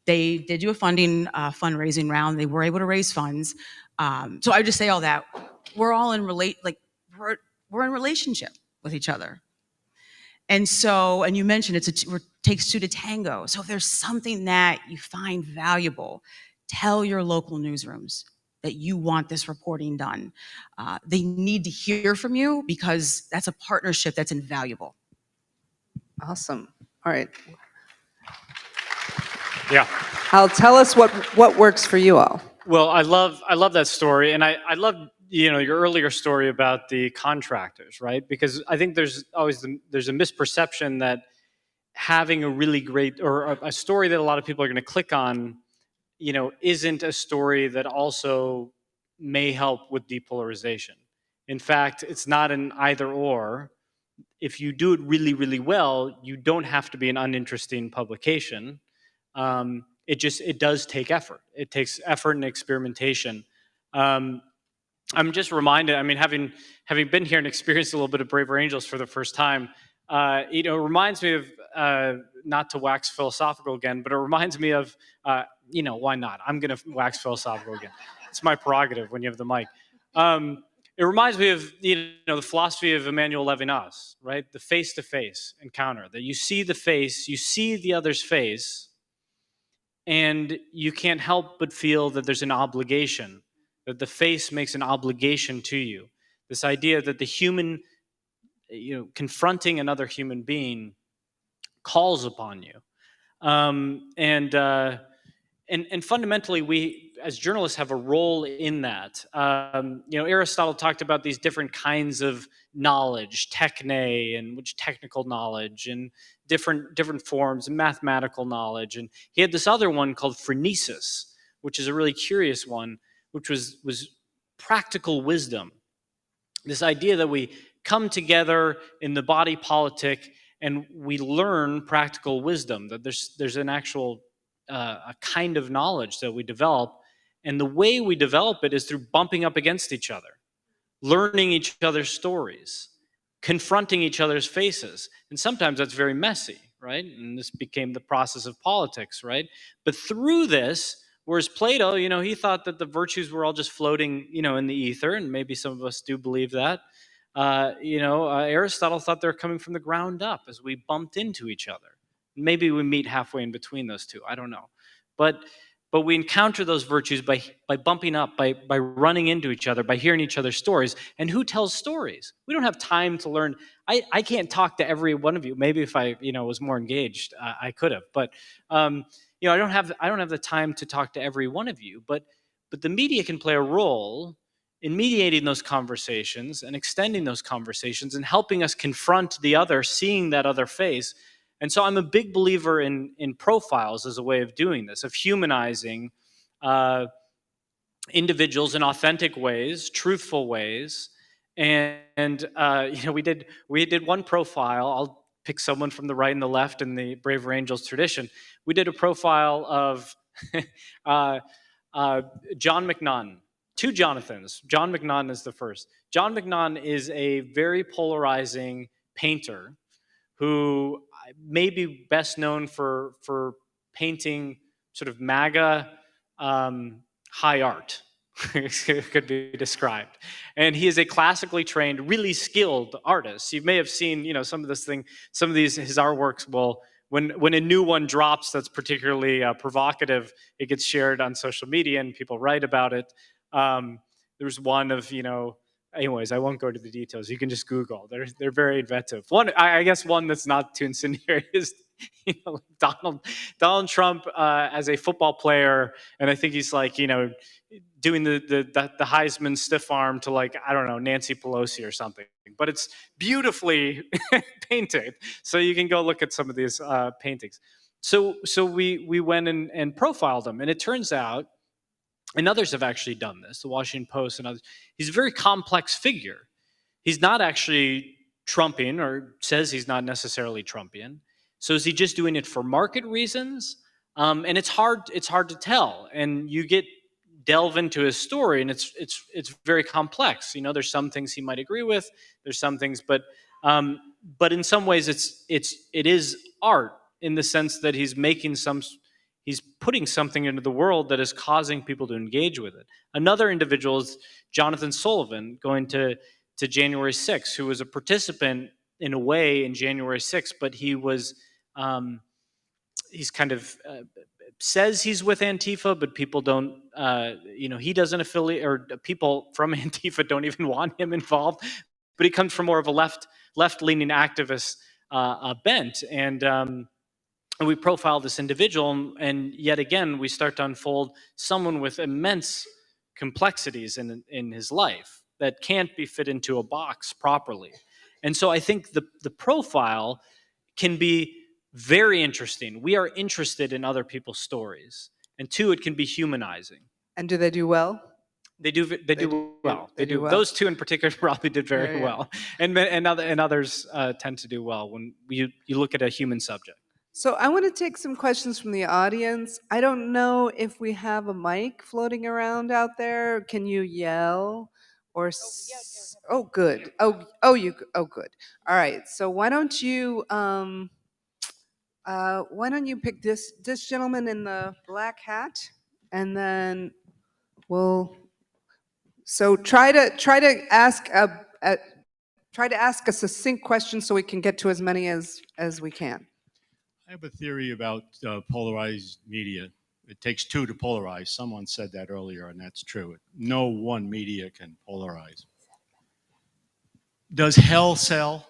C: they did do a fundraising round. They were able to raise funds. So I would just say all that. We're all we're in relationship with each other. And so, and you mentioned it takes 2 to tango. So if there's something that you find valuable, tell your local newsrooms that you want this reporting done. They need to hear from you, because that's a partnership that's invaluable.
A: Awesome. All right.
D: Yeah.
A: Hal, tell us what works for you all.
D: Well, I love that story, and I love your earlier story about the contractors, right? Because I think there's a misperception that having a really great, or a story that a lot of people are going to click on, isn't a story that also may help with depolarization. In fact, it's not an either or. If you do it really, really well, you don't have to be an uninteresting publication. It does take effort. It takes effort and experimentation. I'm just reminded, I mean, having been here and experienced a little bit of Braver Angels for the first time, it reminds me of, not to wax philosophical again, but it reminds me of, why not? I'm going to wax philosophical again. It's my prerogative when you have the mic. It reminds me of, the philosophy of Emmanuel Levinas, right? The face-to-face encounter, that you see the face, you see the other's face, and you can't help but feel that there's an obligation, that the face makes an obligation to you. This idea that the human, confronting another human being calls upon you. And fundamentally, we as journalists have a role in that. Aristotle talked about these different kinds of knowledge, techne, and which technical knowledge, and different forms, and mathematical knowledge. And he had this other one called phronesis, which is a really curious one, which was practical wisdom. This idea that we come together in the body politic and we learn practical wisdom, that there's an actual a kind of knowledge that we develop, and the way we develop it is through bumping up against each other, learning each other's stories, confronting each other's faces. And sometimes that's very messy, right? And this became the process of politics, right? But through this, whereas Plato, he thought that the virtues were all just floating, in the ether, and maybe some of us do believe that. Aristotle thought they were coming from the ground up as we bumped into each other. Maybe we meet halfway in between those two. I don't know. But we encounter those virtues by bumping up, by running into each other, by hearing each other's stories. And who tells stories? We don't have time to learn. I can't talk to every one of you. Maybe if I was more engaged, I could have. But I don't have the time to talk to every one of you. But the media can play a role in mediating those conversations and extending those conversations and helping us confront the other, seeing that other face. And so I'm a big believer in profiles as a way of doing this, of humanizing individuals in authentic ways, truthful ways. And we did one profile. I'll pick someone from the right and the left in the Braver Angels tradition. We did a profile of John McNaughton. Two Jonathans. John McNaughton is the first. John McNaughton is a very polarizing painter who may be best known for painting sort of MAGA high art, could be described. And he is a classically trained, really skilled artist. You may have seen, some of his artworks will, when a new one drops that's particularly provocative, it gets shared on social media and people write about it. There's one of, anyways, I won't go to the details. You can just Google. They're very inventive. I guess one that's not too incendiary is, Donald Trump as a football player, and I think he's doing the Heisman stiff arm to I don't know, Nancy Pelosi or something. But it's beautifully painted, so you can go look at some of these paintings. So we went and profiled him, and it turns out, and others have actually done this, the Washington Post and others, he's a very complex figure. He's not actually Trumpian, or says he's not necessarily Trumpian. So is he just doing it for market reasons? And it's hard to tell. And you delve into his story, and it's very complex. There's some things he might agree with, there's some things, but in some ways it is art, in the sense that he's putting something into the world that is causing people to engage with it. Another individual is Jonathan Sullivan, going to January 6th, who was a participant in a way in January 6th, but he was, he's kind of says he's with Antifa, but people don't, he doesn't affiliate, or people from Antifa don't even want him involved, but he comes from more of a left-leaning activist bent. And we profile this individual, and yet again, we start to unfold someone with immense complexities in his life that can't be fit into a box properly. And so I think the profile can be very interesting. We are interested in other people's stories. And two, it can be humanizing.
A: And do they do well?
D: They do well. They do.
A: well.
D: Those two in particular probably did very well. And others tend to do well when you look at a human subject.
A: So I want to take some questions from the audience. I don't know if we have a mic floating around out there. Can you yell or? Oh, good. Oh, good. All right. So why don't you pick this gentleman in the black hat, and then we'll. So try to ask a succinct question so we can get to as many as we can.
E: I have a theory about polarized media. It takes two to polarize. Someone said that earlier, and that's true. No one media can polarize. Does hell sell?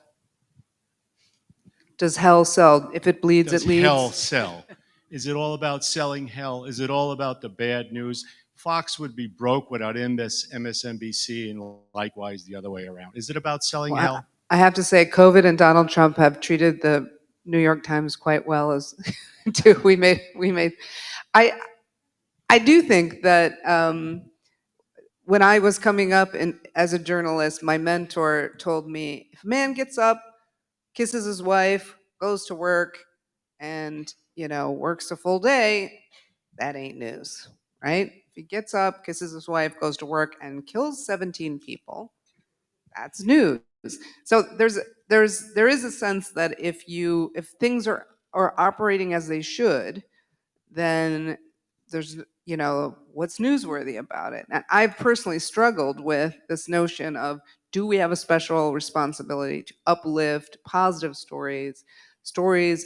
A: Does hell sell? If it bleeds,
E: Does
A: it leads.
E: hell sell? Is it all about selling hell? Is it all about the bad news? Fox would be broke without MSNBC, and likewise the other way around. Is it about selling
A: Well,
E: hell?
A: I have to say, COVID and Donald Trump have treated the New York Times quite well. As too, we made. I do think that when I was coming up as a journalist, my mentor told me, if a man gets up, kisses his wife, goes to work, and works a full day, that ain't news, right? If he gets up, kisses his wife, goes to work, and kills 17 people, that's news. So there is a sense that if things are operating as they should, then there's what's newsworthy about it. And I've personally struggled with this notion of, do we have a special responsibility to uplift positive stories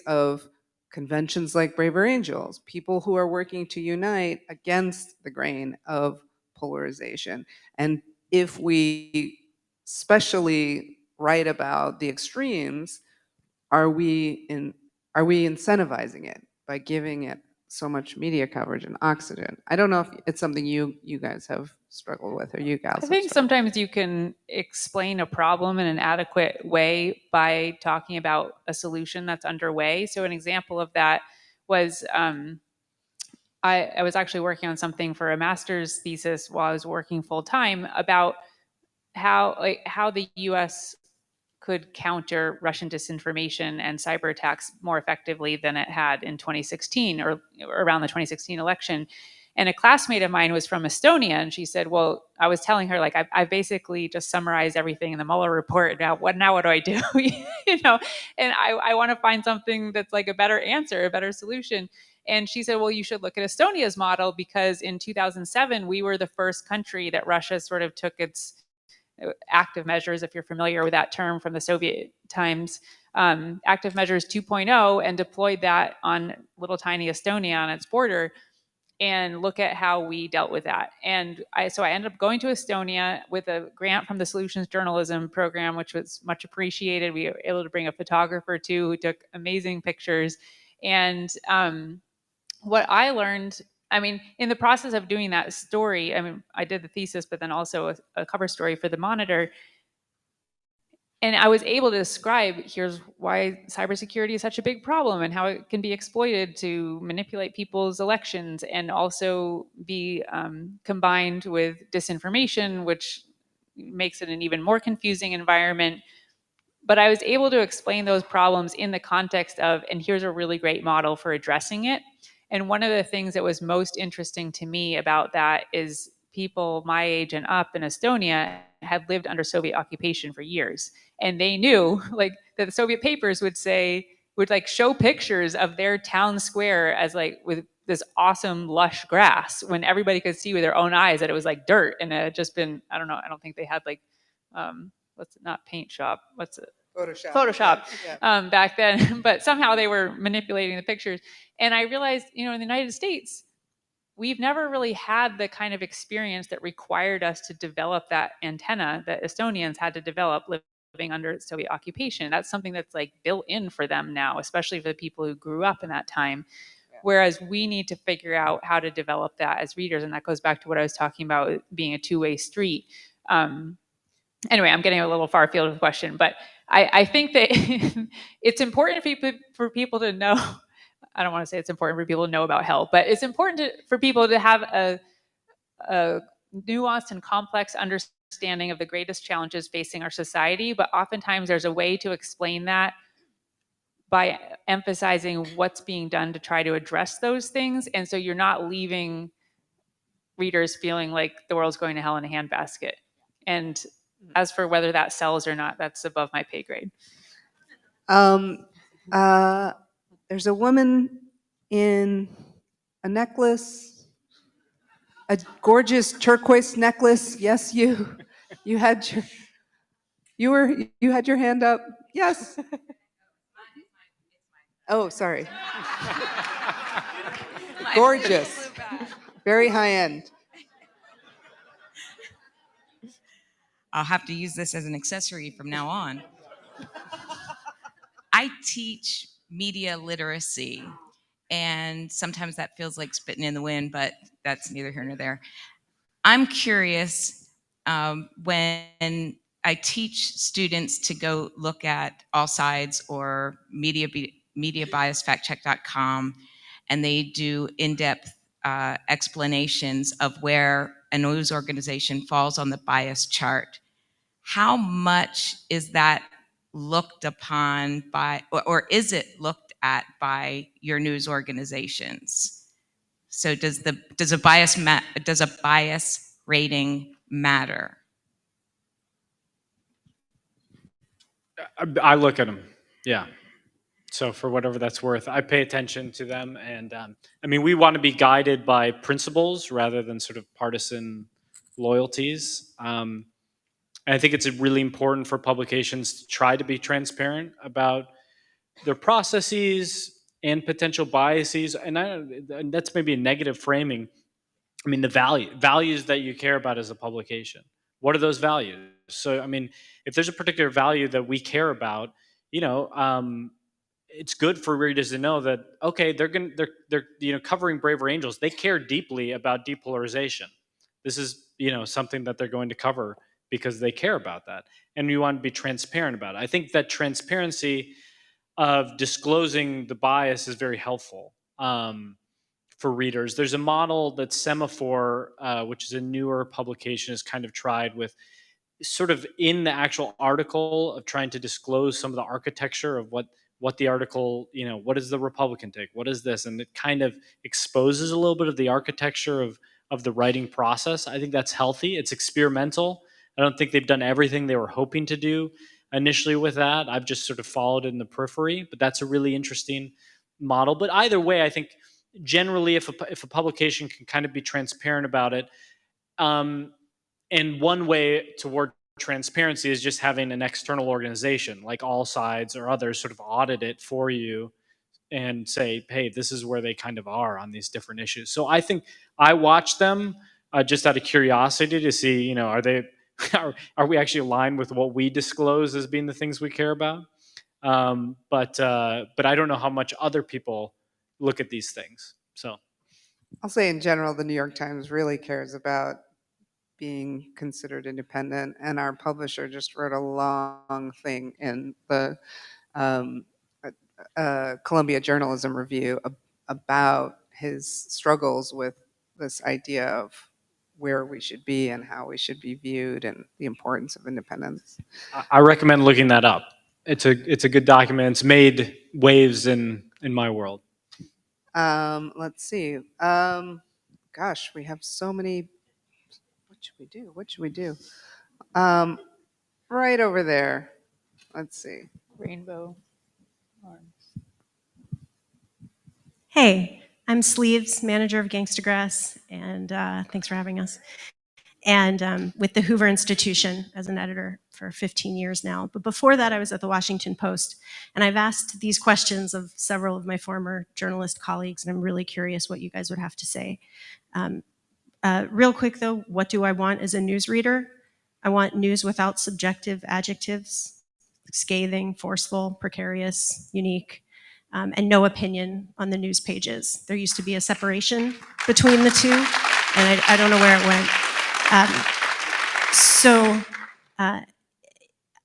A: of conventions like Braver Angels, people who are working to unite against the grain of polarization. And if we especially write about the extremes, are we incentivizing it by giving it so much media coverage and oxygen? I don't know if it's something you guys have struggled with, or you gals
B: I
A: have
B: think
A: struggled.
B: sometimes you can explain a problem in an adequate way by talking about a solution that's underway. So an example of that was I was actually working on something for a master's thesis while I was working full time about how the U.S. could counter Russian disinformation and cyber attacks more effectively than it had in 2016 or around the 2016 election. And a classmate of mine was from Estonia, and she said, "Well, I was telling her, like, I basically just summarized everything in the Mueller report. Now what do I do?" And I want to find something that's like a better answer, a better solution. And she said, "Well, you should look at Estonia's model, because in 2007 we were the first country that Russia sort of took its active measures, if you're familiar with that term from the Soviet times, active measures 2.0, and deployed that on little tiny Estonia on its border, and look at how we dealt with that." And so I ended up going to Estonia with a grant from the Solutions Journalism program, which was much appreciated. We were able to bring a photographer too, who took amazing pictures. And what I learned, I mean, in the process of doing that story, I mean, I did the thesis, but then also a cover story for the Monitor. And I was able to describe, here's why cybersecurity is such a big problem and how it can be exploited to manipulate people's elections, and also be combined with disinformation, which makes it an even more confusing environment. But I was able to explain those problems in the context of, and here's a really great model for addressing it. And one of the things that was most interesting to me about that is people my age and up in Estonia had lived under Soviet occupation for years. And they knew, like, that the Soviet papers would like show pictures of their town square as like with this awesome lush grass, when everybody could see with their own eyes that it was like dirt, and it had just been, I don't know, I don't think they had like what's it, not paint shop, what's it, Photoshop
A: Yeah.
B: back then. But somehow they were manipulating the pictures. And I realized, in the United States, we've never really had the kind of experience that required us to develop that antenna that Estonians had to develop living under Soviet occupation. That's something that's like built in for them now, especially for the people who grew up in that time. Whereas we need to figure out how to develop that as readers. And that goes back to what I was talking about, being a two-way street. Anyway, I'm getting a little far afield of the question, but I think that it's important for people to know. I don't want to say it's important for people to know about hell, but it's important for people to have a nuanced and complex understanding of the greatest challenges facing our society. But oftentimes there's a way to explain that by emphasizing what's being done to try to address those things. And so you're not leaving readers feeling like the world's going to hell in a handbasket. And as for whether that sells or not, that's above my pay grade.
A: There's a woman in a necklace, a gorgeous turquoise necklace. Yes, you had your hand up. Yes. Oh, sorry. Gorgeous. Very high end.
C: I'll have to use this as an accessory from now on. I teach media literacy, and sometimes that feels like spitting in the wind, but that's neither here nor there. I'm curious, when I teach students to go look at All Sides or mediabiasfactcheck.com, and they do in-depth explanations of where a news organization falls on the bias chart. How much is that looked upon by, or is it looked at by your news organizations? So does a bias rating matter?
D: I look at them, yeah. So for whatever that's worth, I pay attention to them, and I mean, we want to be guided by principles rather than sort of partisan loyalties. And I think it's really important for publications to try to be transparent about their processes and potential biases. And that's maybe a negative framing. I mean, the values that you care about as a publication. What are those values? So, I mean, if there's a particular value that we care about, it's good for readers to know that okay, they're covering Braver Angels. They care deeply about depolarization. This is something that they're going to cover because they care about that, and we want to be transparent about it. I think that transparency of disclosing the bias is very helpful for readers. There's a model that Semaphore, which is a newer publication, has kind of tried with sort of in the actual article of trying to disclose some of the architecture of what the article, what is the Republican take? What is this? And it kind of exposes a little bit of the architecture of the writing process. I think that's healthy. It's experimental. I don't think they've done everything they were hoping to do initially with that. I've just sort of followed in the periphery, but that's a really interesting model. But either way, I think generally if a publication can kind of be transparent about it, and one way toward transparency is just having an external organization like All Sides or others sort of audit it for you and say, hey, this is where they kind of are on these different issues. So I think I watch them just out of curiosity to see, are they are we actually aligned with what we disclose as being the things we care about? But I don't know how much other people look at these things. So
A: I'll say in general, the New York Times really cares about being considered independent, and our publisher just wrote a long thing in the Columbia Journalism Review about his struggles with this idea of where we should be and how we should be viewed and the importance of independence.
D: I recommend looking that up. It's a good document. It's made waves in my world.
A: Let's see. Gosh, we have so many. What should we do? Right over there. Let's see.
B: Rainbow arms.
F: Hey, I'm Sleeves, manager of Gangstagrass, and thanks for having us. And with the Hoover Institution as an editor for 15 years now. But before that, I was at the Washington Post, and I've asked these questions of several of my former journalist colleagues, and I'm really curious what you guys would have to say. Real quick though, what do I want as a newsreader? I want news without subjective adjectives, scathing, forceful, precarious, unique, and no opinion on the news pages. There used to be a separation between the two, and I don't know where it went.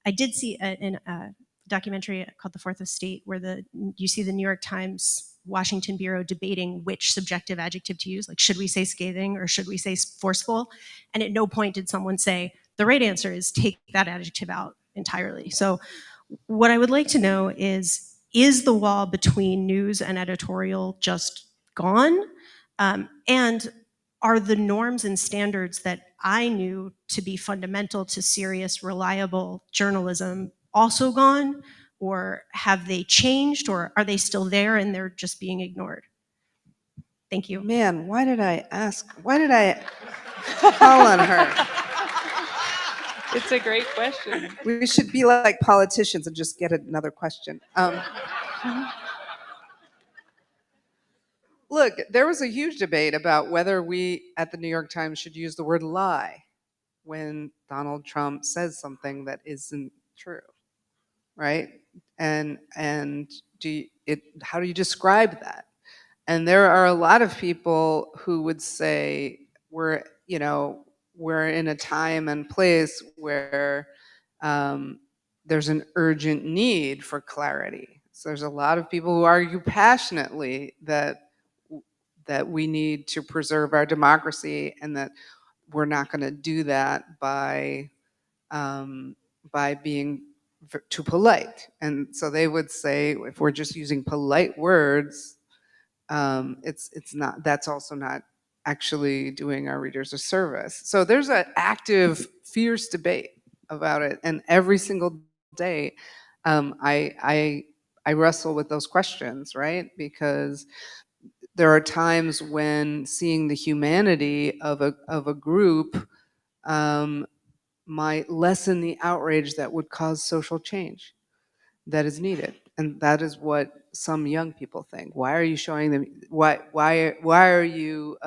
F: I did see a documentary called The Fourth Estate where you see the New York Times Washington Bureau debating which subjective adjective to use, like should we say scathing or should we say forceful? And at no point did someone say, the right answer is take that adjective out entirely. So what I would like to know is, is the wall between news and editorial just gone? And are the norms and standards that I knew to be fundamental to serious, reliable journalism also gone? Or have they changed, or are they still there and they're just being ignored? Thank you.
A: Man, why did I call on her?
B: It's a great question.
A: We should be like politicians and just get another question. Look, there was a huge debate about whether we at the New York Times should use the word lie when Donald Trump says something that isn't true, right? And how do you describe that? And there are a lot of people who would say we're in a time and place where there's an urgent need for clarity. So there's a lot of people who argue passionately that we need to preserve our democracy, and that we're not going to do that by being too polite. And so they would say, if we're just using polite words, it's not. That's also not actually doing our readers a service. So there's an active, fierce debate about it, and every single day, I wrestle with those questions, right? Because there are times when seeing the humanity of a group might lessen the outrage that would cause social change that is needed. And that is what some young people think. Why are you showing them? Why are you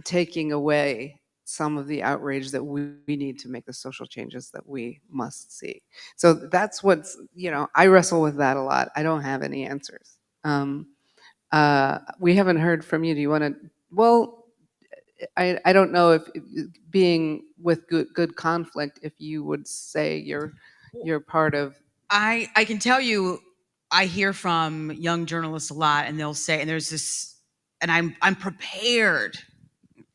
A: taking away some of the outrage that we need to make the social changes that we must see? So that's what's, I wrestle with that a lot. I don't have any answers. We haven't heard from you. Do you want to? Well, I don't know if being with good conflict, if you would say you're part of.
C: I can tell you, I hear from young journalists a lot, and they'll say, and there's this, and I'm prepared.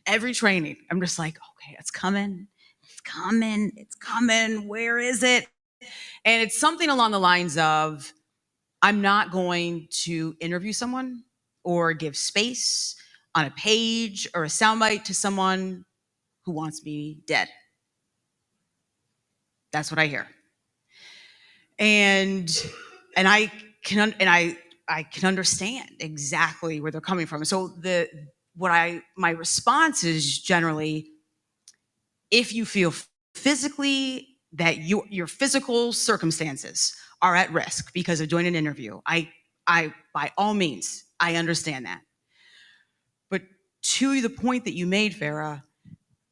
C: Every training, I'm just like, okay, it's coming, it's coming, it's coming. Where is it? And it's something along the lines of, I'm not going to interview someone or give space on a page or a soundbite to someone who wants me dead. That's what I hear. And I can understand exactly where they're coming from. So my response is generally, if you feel physically that your physical circumstances are at risk because of doing an interview, I by all means, I understand that. But to the point that you made, Farah,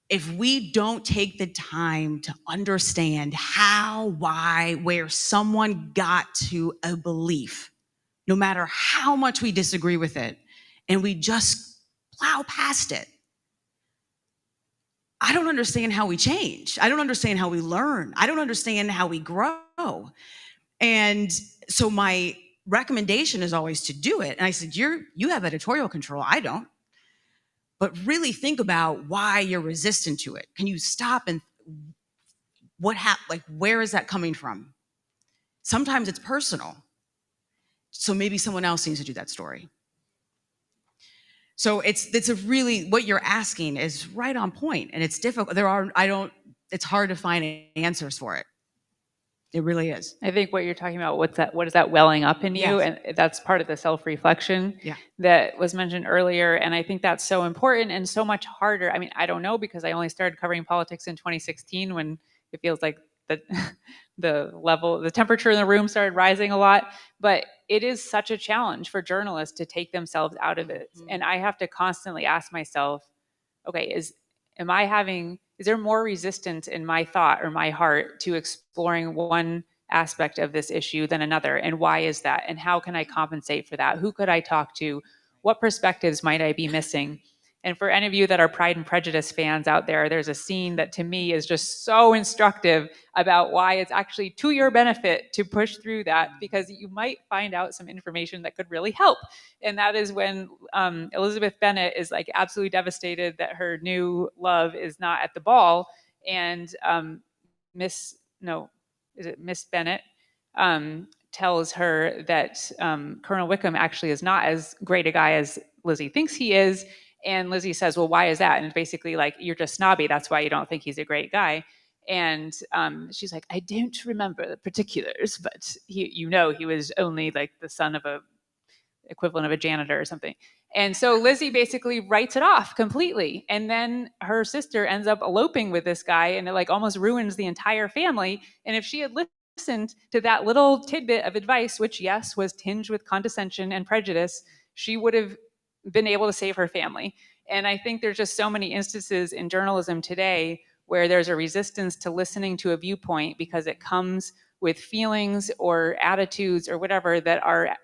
C: if we don't take the time to understand how, why, where someone got to a belief, no matter how much we disagree with it, and we just plow past it, I don't understand how we change. I don't understand how we learn. I don't understand how we grow. And so my recommendation is always to do it. And I said, you have editorial control. I don't. But really think about why you're resistant to it. Can you stop and where is that coming from? Sometimes it's personal. So maybe someone else needs to do that story. So it's a really, what you're asking is right on point, and it's difficult. It's hard to find answers for it. It really is.
B: I think what you're talking about, what is that welling up in you?
C: Yes.
B: And that's part of the self-reflection that was mentioned earlier. And I think that's so important and so much harder. I mean, I don't know, because I only started covering politics in 2016, when it feels like the temperature in the room started rising a lot. But it is such a challenge for journalists to take themselves out of it. And I have to constantly ask myself, okay, is there more resistance in my thought or my heart to exploring one aspect of this issue than another? And why is that? And how can I compensate for that? Who could I talk to? What perspectives might I be missing? And for any of you that are Pride and Prejudice fans out there, there's a scene that to me is just so instructive about why it's actually to your benefit to push through that, because you might find out some information that could really help. And that is when Elizabeth Bennet is like absolutely devastated that her new love is not at the ball, and Miss Bennet tells her that Colonel Wickham actually is not as great a guy as Lizzie thinks he is. And Lizzie says, well, why is that? And it's basically like, you're just snobby. That's why you don't think he's a great guy. And she's like, I don't remember the particulars, but he was only like the son of a equivalent of a janitor or something. And so Lizzie basically writes it off completely. And then her sister ends up eloping with this guy, and it like almost ruins the entire family. And if she had listened to that little tidbit of advice, which yes, was tinged with condescension and prejudice, she would have been able to save her family. And I think there's just so many instances in journalism today where there's a resistance to listening to a viewpoint because it comes with feelings or attitudes or whatever that are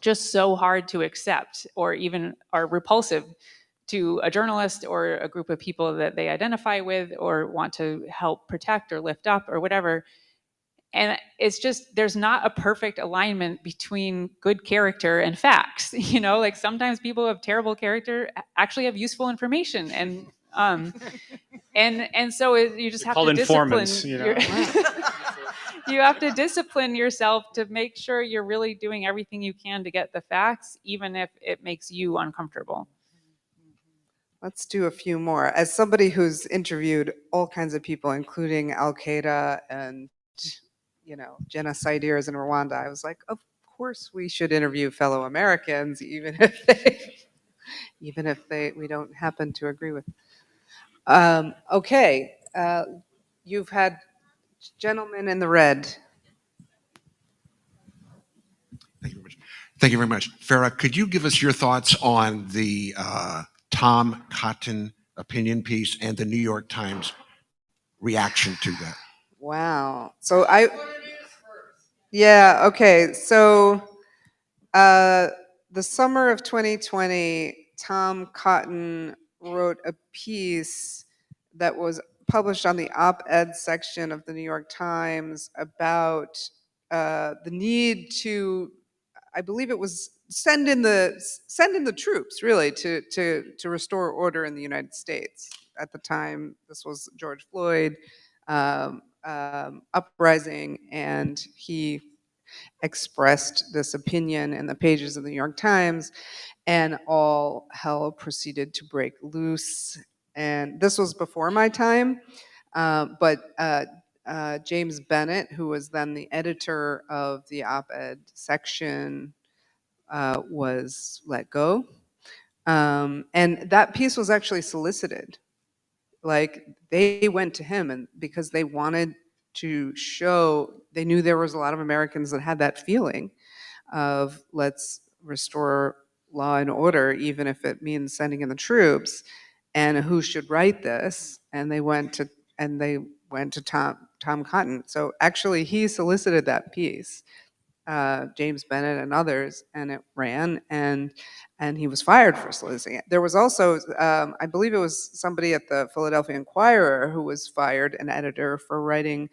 B: just so hard to accept, or even are repulsive to a journalist or a group of people that they identify with or want to help protect or lift up or whatever. And it's just, there's not a perfect alignment between good character and facts. Like sometimes people who have terrible character actually have useful information, and so you just
D: They're
B: have
D: called
B: to discipline
D: informants,
B: you have to discipline yourself to make sure you're really doing everything you can to get the facts, even if it makes you uncomfortable.
A: Let's do a few more. As somebody who's interviewed all kinds of people, including Al Qaeda and genocideers in Rwanda, I was like, of course we should interview fellow Americans, even if we don't happen to agree with. Okay, you've had gentlemen in the red.
G: Thank you very much. Thank you very much. Farah, could you give us your thoughts on the Tom Cotton opinion piece and the New York Times reaction to that?
A: Wow. Okay. So the summer of 2020, Tom Cotton wrote a piece that was published on the op-ed section of the New York Times about the need to, I believe it was send in the troops, really, to restore order in the United States. At the time, this was George Floyd uprising, and he expressed this opinion in the pages of the New York Times, and all hell proceeded to break loose. And this was before my time, but James Bennett, who was then the editor of the op-ed section, was let go. And that piece was actually solicited. Like, they went to him, and because they wanted to show, they knew there was a lot of Americans that had that feeling of, let's restore law and order, even if it means sending in the troops, and who should write this. And they went to Tom Cotton. So actually, he solicited that piece, James Bennett and others, and it ran, and he was fired for soliciting it. There was also, I believe it was somebody at the Philadelphia Inquirer who was fired, an editor, for writing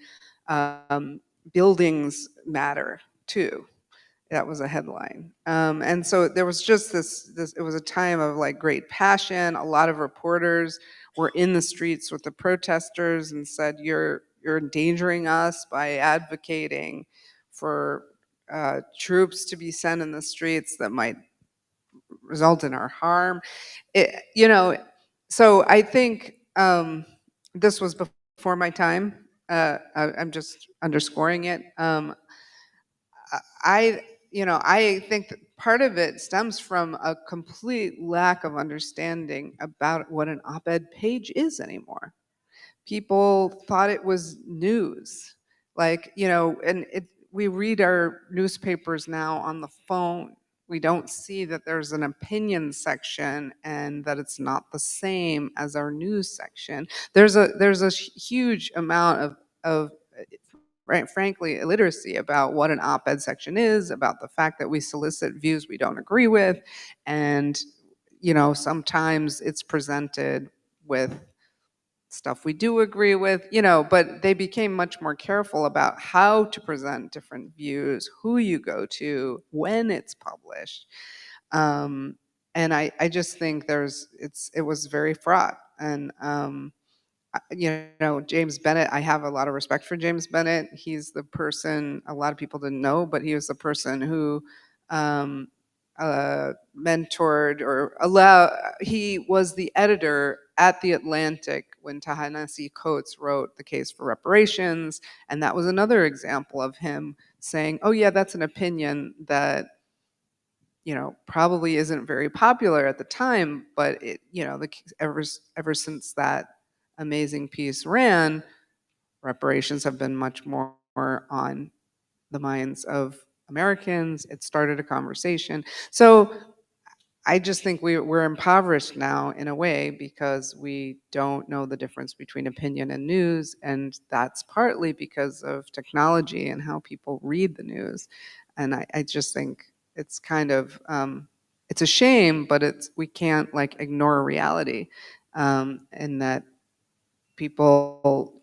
A: "Buildings Matter" too. That was a headline. And so there was just this, it was a time of like great passion. A lot of reporters were in the streets with the protesters and said, you're endangering us by advocating for troops to be sent in the streets that might result in our harm. So I think this was before my time. I'm just underscoring it. I think that part of it stems from a complete lack of understanding about what an op-ed page is anymore. People thought it was news. We read our newspapers now on the phone. We don't see that there's an opinion section and that it's not the same as our news section. There's a huge amount of right, frankly, illiteracy about what an op-ed section is, about the fact that we solicit views we don't agree with, and sometimes it's presented with stuff we do agree with, but they became much more careful about how to present different views, who you go to, when it's published. And I just think it was very fraught. And you know, James Bennett, I have a lot of respect for James Bennett. He's the person a lot of people didn't know, but he was the person who um, mentored or he was the editor at The Atlantic when Ta-Nehisi Coates wrote The Case for Reparations. And that was another example of him saying, oh yeah, that's an opinion that, you know, probably isn't very popular at the time, but it, you know, ever since that amazing piece ran, reparations have been much more on the minds of Americans. It started a conversation. So I just think we're impoverished now in a way because we don't know the difference between opinion and news. And that's partly because of technology and how people read the news. And I just think it's kind of, it's a shame, but we can't like ignore reality. And that people,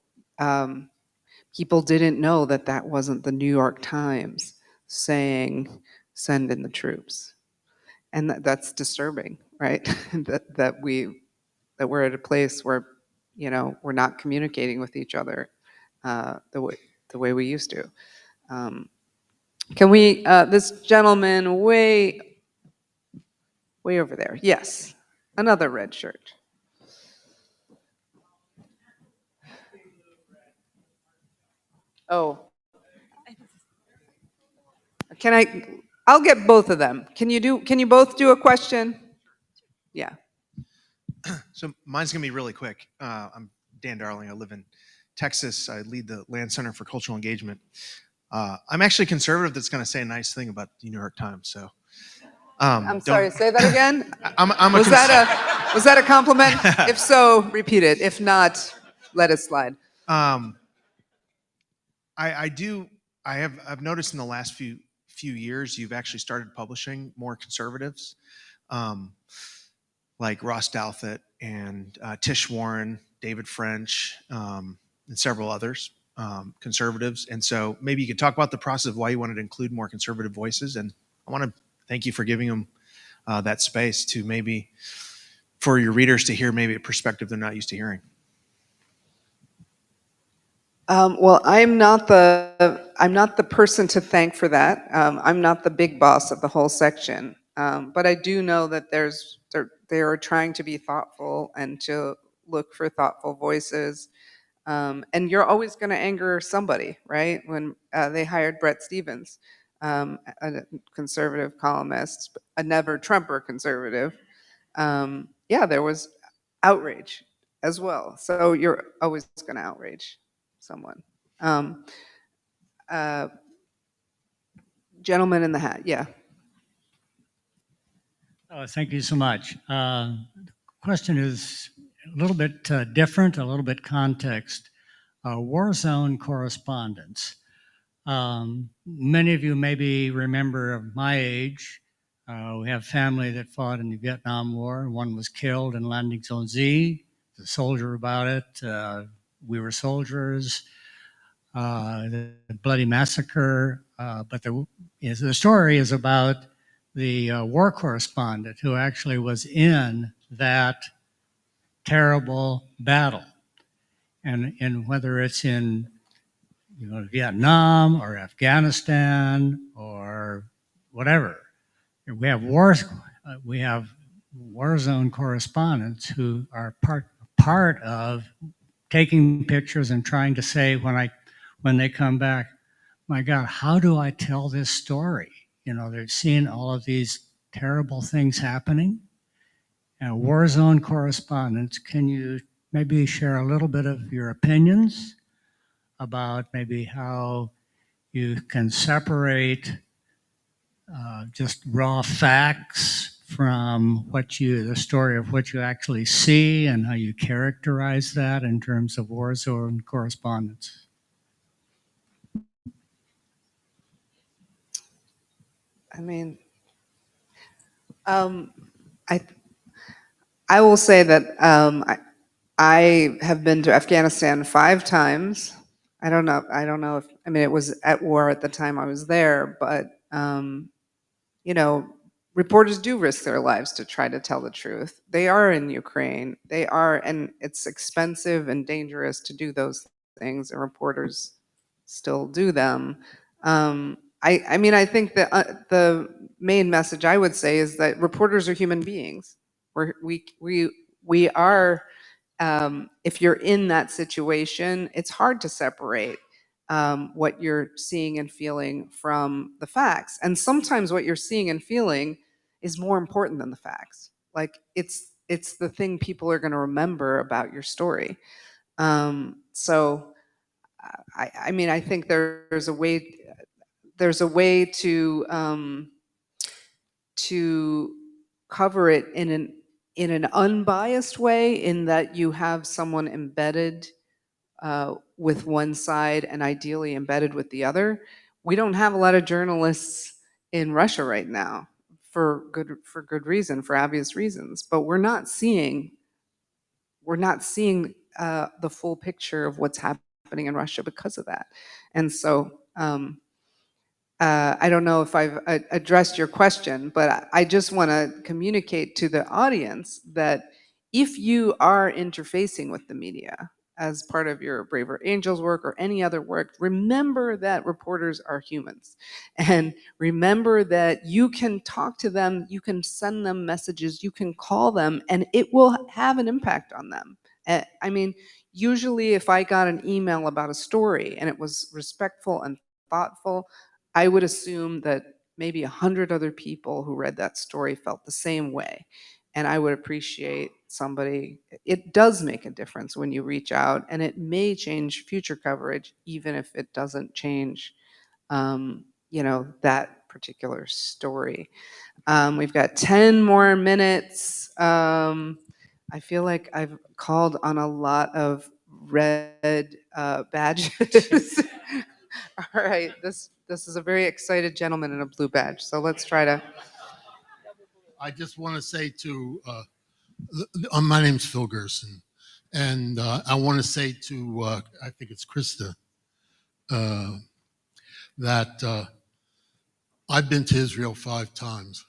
A: people didn't know that that wasn't the New York Times saying, send in the troops. And that's disturbing, right? that we're at a place where, you know, we're not communicating with each other the way we used to. Can we? This gentleman way over there. Yes, another red shirt. Oh, can I? I'll get both of them. Can you both do a question? Yeah.
H: So mine's gonna be really quick. I'm Dan Darling. I live in Texas. I lead the Land Center for Cultural Engagement. I'm actually a conservative that's gonna say a nice thing about the New York Times. So
A: I'm sorry. Say that again.
H: Was
A: that a compliment? If so, repeat it. If not, let it slide.
H: I've noticed in the last few years you've actually started publishing more conservatives. Like Ross Douthat and Tish Warren, David French, and several others, conservatives. And so maybe you could talk about the process of why you wanted to include more conservative voices. And I want to thank you for giving them that space to maybe for your readers to hear maybe a perspective they're not used to hearing.
A: Well, I'm not the person to thank for that. I'm not the big boss of the whole section, but I do know that they are trying to be thoughtful and to look for thoughtful voices. And you're always going to anger somebody, right? When they hired Brett Stevens, a conservative columnist, a never Trumper conservative, yeah, there was outrage as well. So you're always going to outrage someone. Uh, Gentleman in the hat, yeah.
I: Thank you so much. Question is a little bit different, a little bit context. War zone correspondence. Many of you maybe remember of my age. We have family that fought in the Vietnam War. One was killed in Landing Zone Z. The soldier about it. We were soldiers. The bloody massacre. But the story is about the war correspondent who actually was in that terrible battle. And whether it's in Vietnam or Afghanistan or whatever, we have war zone correspondents who are part of taking pictures and trying to say when they come back, my God, how do I tell this story? They've seen all of these terrible things happening. And war zone correspondents, can you maybe share a little bit of your opinions about maybe how you can separate just raw facts from the story of what you actually see and how you characterize that in terms of war zone correspondence?
A: I mean, I will say that I have been to Afghanistan 5 times. I don't know if, I mean, it was at war at the time I was there, but, you know, reporters do risk their lives to try to tell the truth. They are in Ukraine. They are, and it's expensive and dangerous to do those things, and reporters still do them. I mean, I think that the main message I would say is that reporters are human beings. We are. If you're in that situation, it's hard to separate what you're seeing and feeling from the facts. And sometimes what you're seeing and feeling is more important than the facts. Like it's the thing people are going to remember about your story. So I mean, I think there's a way to cover it in an unbiased way, in that you have someone embedded with one side and ideally embedded with the other. We don't have a lot of journalists in Russia right now for good reason, for obvious reasons. But we're not seeing the full picture of what's happening in Russia because of that. And so I don't know if I've addressed your question, but I just want to communicate to the audience that if you are interfacing with the media as part of your Braver Angels work or any other work, remember that reporters are humans. And remember that you can talk to them, you can send them messages, you can call them, and it will have an impact on them. I mean, usually if I got an email about a story and it was respectful and thoughtful, I would assume that maybe 100 other people who read that story felt the same way. And I would appreciate somebody. It does make a difference when you reach out, and it may change future coverage, even if it doesn't change, that particular story. We've got 10 more minutes. I feel like I've called on a lot of red badges. All right, this is a very excited gentleman in a blue badge. So let's try to.
J: I just want to say to, my name's Phil Gerson, and I want to say to, I think it's Krista, that I've been to Israel 5 times.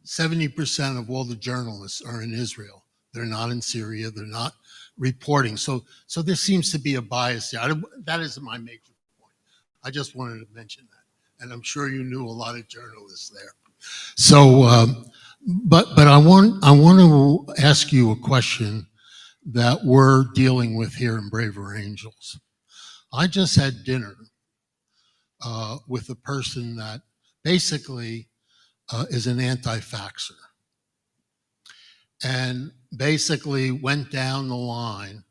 J: 70% of all the journalists are in Israel. They're not in Syria. They're not reporting. So there seems to be a bias there. That isn't my major point. I just wanted to mention that. And I'm sure you knew a lot of journalists there. So, but I want to ask you a question that we're dealing with here in Braver Angels. I just had dinner with a person that basically is an anti-faxer, and basically went down the line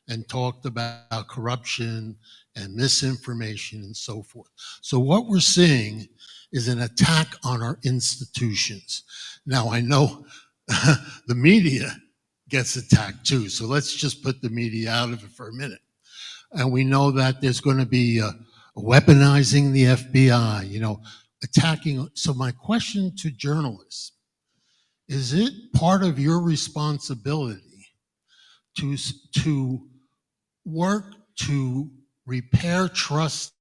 J: and talked about corruption and misinformation and so forth. So what we're seeing is an attack on our institutions. Now, I know the media gets attacked too, so let's just put the media out of it for a minute. And we know that there's going to be weaponizing the FBI, attacking. So my question to journalists, is it part of your responsibility to work to repair trust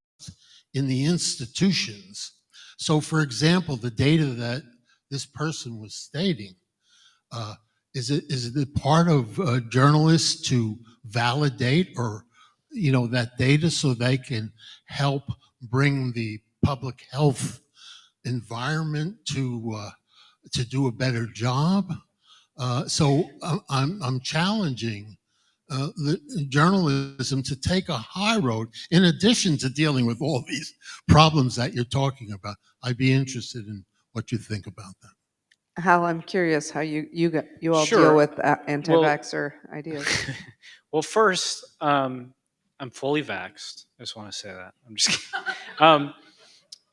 J: in the institutions? So, for example, the data that this person was stating, is it part of journalists to validate or that data so they can help bring the public health environment to do a better job? So I'm challenging the journalism to take a high road in addition to dealing with all these problems that you're talking about. I'd be interested in what you think about that.
A: Hal, I'm curious how you all
D: Sure.
A: deal with anti-vaxxer ideas.
D: Well, first, I'm fully vaxxed. I just want to say that. I'm just kidding.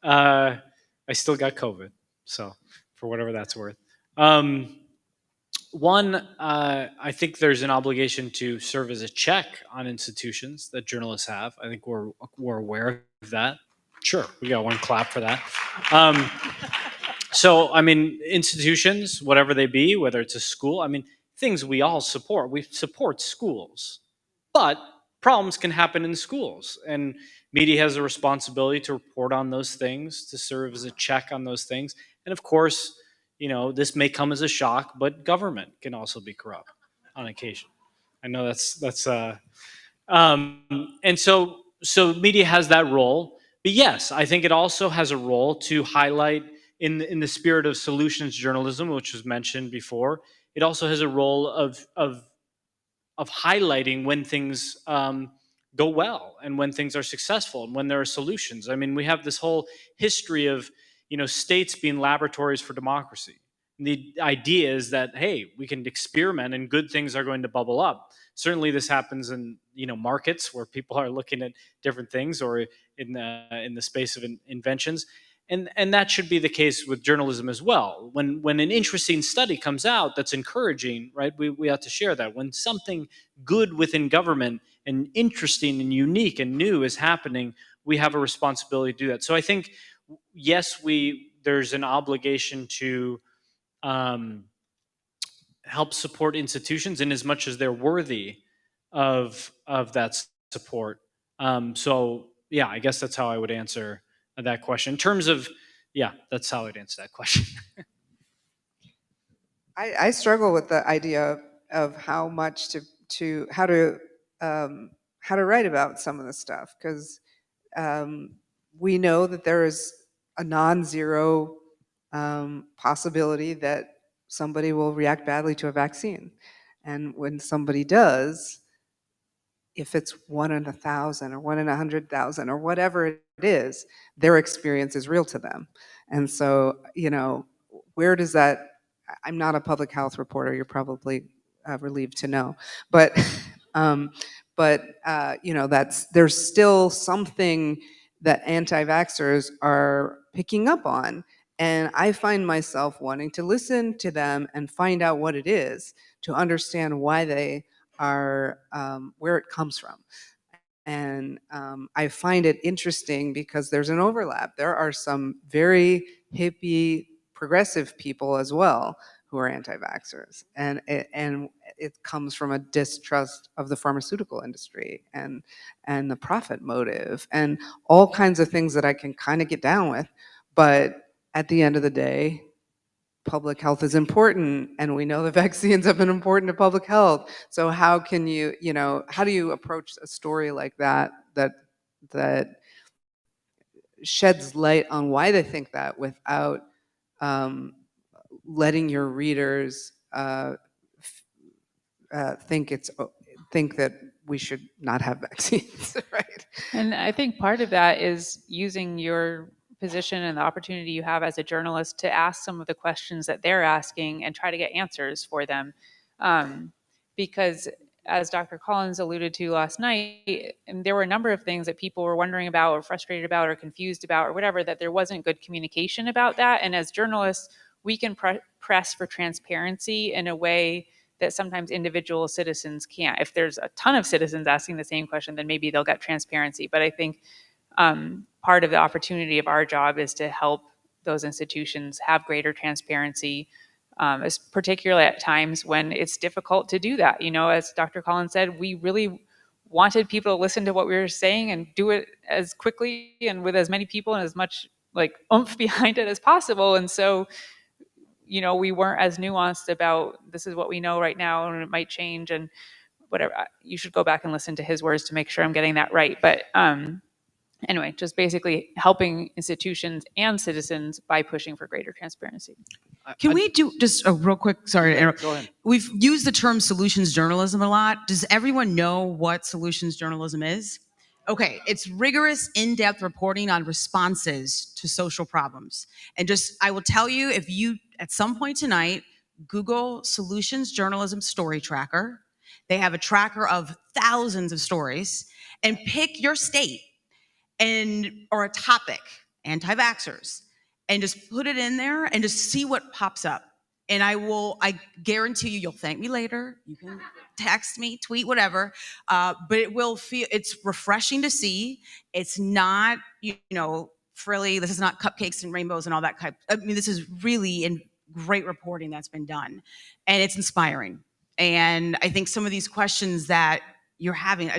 D: I still got COVID, so for whatever that's worth. One, I think there's an obligation to serve as a check on institutions that journalists have. I think we're aware of that. Sure, we got one clap for that. So, I mean, institutions, whatever they be, whether it's a school, I mean, things we all support. We support schools, but problems can happen in schools, and media has a responsibility to report on those things, to serve as a check on those things. And of course, this may come as a shock, but government can also be corrupt on occasion. I know and so media has that role. But yes, I think it also has a role to highlight in the spirit of solutions journalism, which was mentioned before. It also has a role of highlighting when things go well and when things are successful and when there are solutions. I mean, we have this whole history of states being laboratories for democracy. And the idea is that, hey, we can experiment and good things are going to bubble up. Certainly, this happens in markets where people are looking at different things, or in the space of inventions. And that should be the case with journalism as well. When an interesting study comes out that's encouraging, right, we have to share that. When something good within government and interesting and unique and new is happening, we have a responsibility to do that. So I think, yes, there's an obligation to help support institutions in as much as they're worthy of that support. So yeah, I guess that's how I would answer that question. In terms of, yeah, that's how I'd answer that question.
A: I struggle with the idea of how much how to write about some of the stuff, because we know that there is a non-zero possibility that somebody will react badly to a vaccine, and when somebody does, if it's 1 in 1,000 or 1 in 100,000 or whatever it is, their experience is real to them. And so, where does that? I'm not a public health reporter. You're probably relieved to know, but there's still something that anti-vaxxers are picking up on, and I find myself wanting to listen to them and find out what it is, to understand why they are, where it comes from. And I find it interesting because there's an overlap. There are some very hippie, progressive people as well who are anti-vaxxers, and it comes from a distrust of the pharmaceutical industry and the profit motive and all kinds of things that I can kind of get down with. But at the end of the day, public health is important, and we know the vaccines have been important to public health. So how can how do you approach a story like that sheds light on why they think that, without letting your readers think that we should not have vaccines, right?
B: And I think part of that is using your position and the opportunity you have as a journalist to ask some of the questions that they're asking and try to get answers for them. Because as Dr. Collins alluded to last night, and there were a number of things that people were wondering about or frustrated about or confused about or whatever, that there wasn't good communication about that. And as journalists, we can press for transparency in a way that sometimes individual citizens can't. If there's a ton of citizens asking the same question, then maybe they'll get transparency. But I think part of the opportunity of our job is to help those institutions have greater transparency, particularly at times when it's difficult to do that. As Dr. Collins said, we really wanted people to listen to what we were saying and do it as quickly and with as many people and as much oomph behind it as possible. And so, we weren't as nuanced about, this is what we know right now and it might change and whatever. You should go back and listen to his words to make sure I'm getting that right. But anyway, just basically helping institutions and citizens by pushing for greater transparency.
C: Can we do just a real quick, sorry to interrupt.
D: Go ahead.
C: We've used the term solutions journalism a lot. Does everyone know what solutions journalism is? Okay, it's rigorous, in-depth reporting on responses to social problems. And I will tell you, if you, at some point tonight, Google solutions journalism story tracker, they have a tracker of thousands of stories, and pick your state or a topic, anti-vaxxers, and just put it in there and just see what pops up. And I guarantee you'll thank me later. You can text me, tweet, whatever. But it's refreshing to see. It's not, frilly. This is not cupcakes and rainbows and all that type. I mean, this is really great reporting that's been done. And it's inspiring. And I think some of these questions that you're having,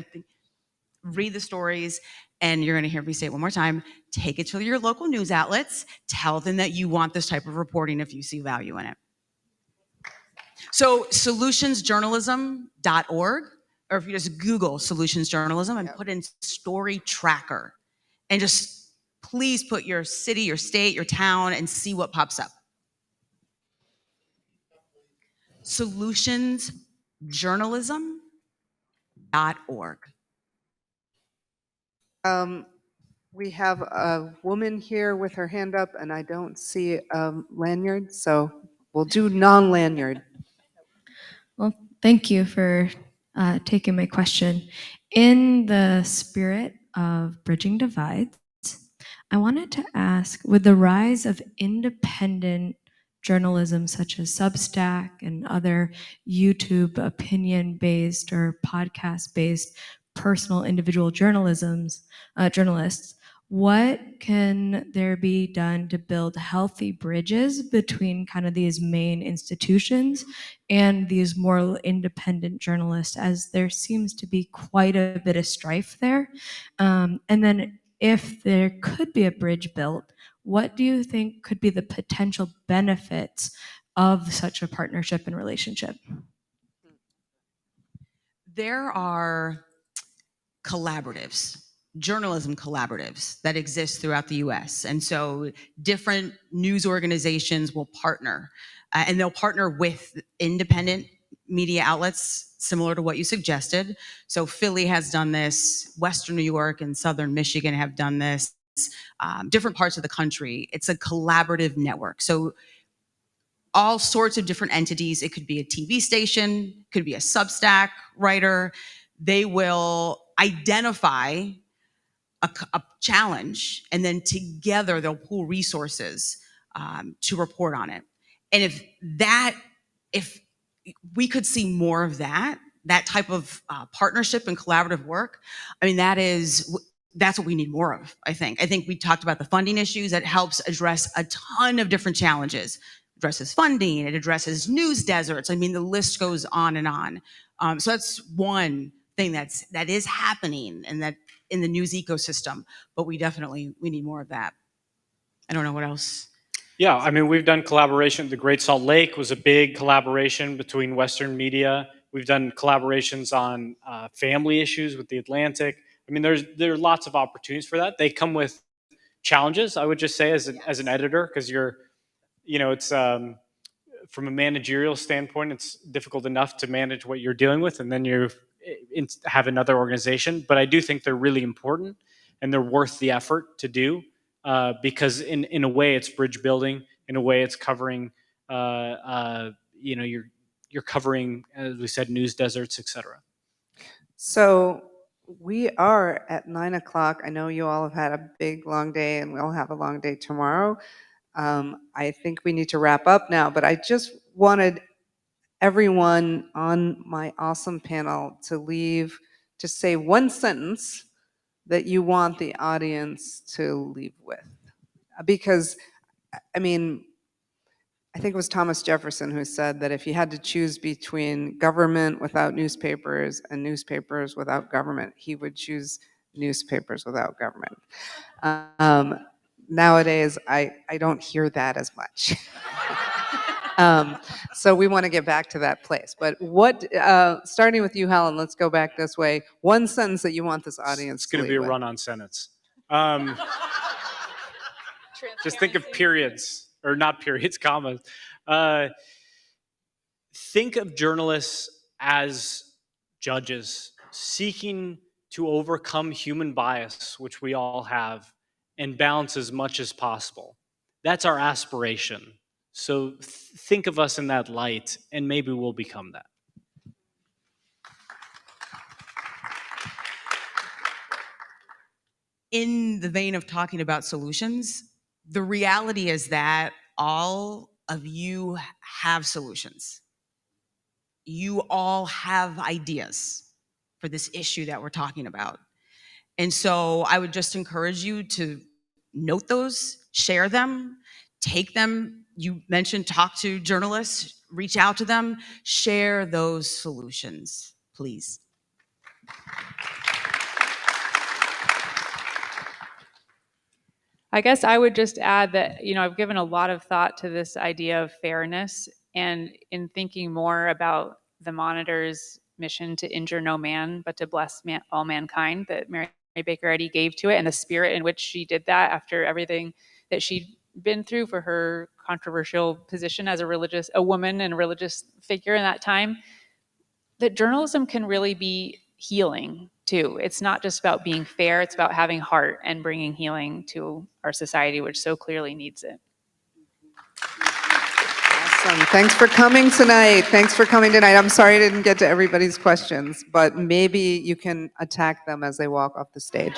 C: read the stories, and you're going to hear me say it one more time. Take it to your local news outlets. Tell them that you want this type of reporting if you see value in it. So solutionsjournalism.org, or if you just Google solutions journalism and put in story tracker, and just please put your city, your state, your town, and see what pops up. solutionsjournalism.org.
A: We have a woman here with her hand up, and I don't see a lanyard, so we'll do non-lanyard.
K: Well, thank you for taking my question. In the spirit of bridging divides, I wanted to ask, with the rise of independent journalism such as Substack and other YouTube opinion-based or podcast-based personal individual journalists, what can there be done to build healthy bridges between kind of these main institutions and these more independent journalists, as there seems to be quite a bit of strife there? And then if there could be a bridge built, what do you think could be the potential benefits of such a partnership and relationship?
C: There are collaboratives, journalism collaboratives that exist throughout the US. And so different news organizations will partner, and they'll partner with independent media outlets similar to what you suggested. So Philly has done this, Western New York and Southern Michigan have done this, different parts of the country. It's a collaborative network. So all sorts of different entities. It could be a TV station, could be a Substack writer. They will identify a challenge, and then together they'll pool resources to report on it. And if we could see more of that type of partnership and collaborative work, I mean, that's what we need more of, I think. I think we talked about the funding issues. That helps address a ton of different challenges. It addresses funding, it addresses news deserts. I mean, the list goes on and on. So that's one thing that is happening and that in the news ecosystem, but we need more of that. I don't know what else.
D: Yeah, I mean, we've done collaboration. The Great Salt Lake was a big collaboration between Western media. We've done collaborations on family issues with the Atlantic. I mean, there are lots of opportunities for that. They come with challenges, I would just say, as an editor, because it's from a managerial standpoint, it's difficult enough to manage what you're dealing with, and then you have another organization. But I do think they're really important, and they're worth the effort to do. Because in a way it's bridge building, in a way it's covering, you're covering, as we said, news deserts, etc.
A: So we are at 9 o'clock. I know you all have had a big, long day, and we'll have a long day tomorrow. I think we need to wrap up now, but I just wanted everyone on my awesome panel to say one sentence that you want the audience to leave with. Because, I mean, I think it was Thomas Jefferson who said that if you had to choose between government without newspapers and newspapers without government, he would choose newspapers without government. Nowadays, I don't hear that as much. So we want to get back to that place. But starting with you, Helen, let's go back this way. One sentence that you want this audience to leave with.
D: It's going to be a run-on sentence. Just think of periods, or not periods, commas. Think of journalists as judges seeking to overcome human bias, which we all have, and balance as much as possible. That's our aspiration. So think of us in that light, and maybe we'll become that.
C: In the vein of talking about solutions, the reality is that all of you have solutions. You all have ideas for this issue that we're talking about. And so I would just encourage you to note those, share them, take them. You mentioned talk to journalists, reach out to them, share those solutions, please.
B: I guess I would just add that, I've given a lot of thought to this idea of fairness, and in thinking more about the Monitor's mission to injure no man, but to bless all mankind that Mary Baker Eddy gave to it, and the spirit in which she did that after everything that she'd been through for her controversial position as a woman and a religious figure in that time, that journalism can really be healing too. It's not just about being fair, it's about having heart and bringing healing to our society, which so clearly needs it.
A: Awesome. Thanks for coming tonight. I'm sorry I didn't get to everybody's questions, but maybe you can attack them as they walk off the stage.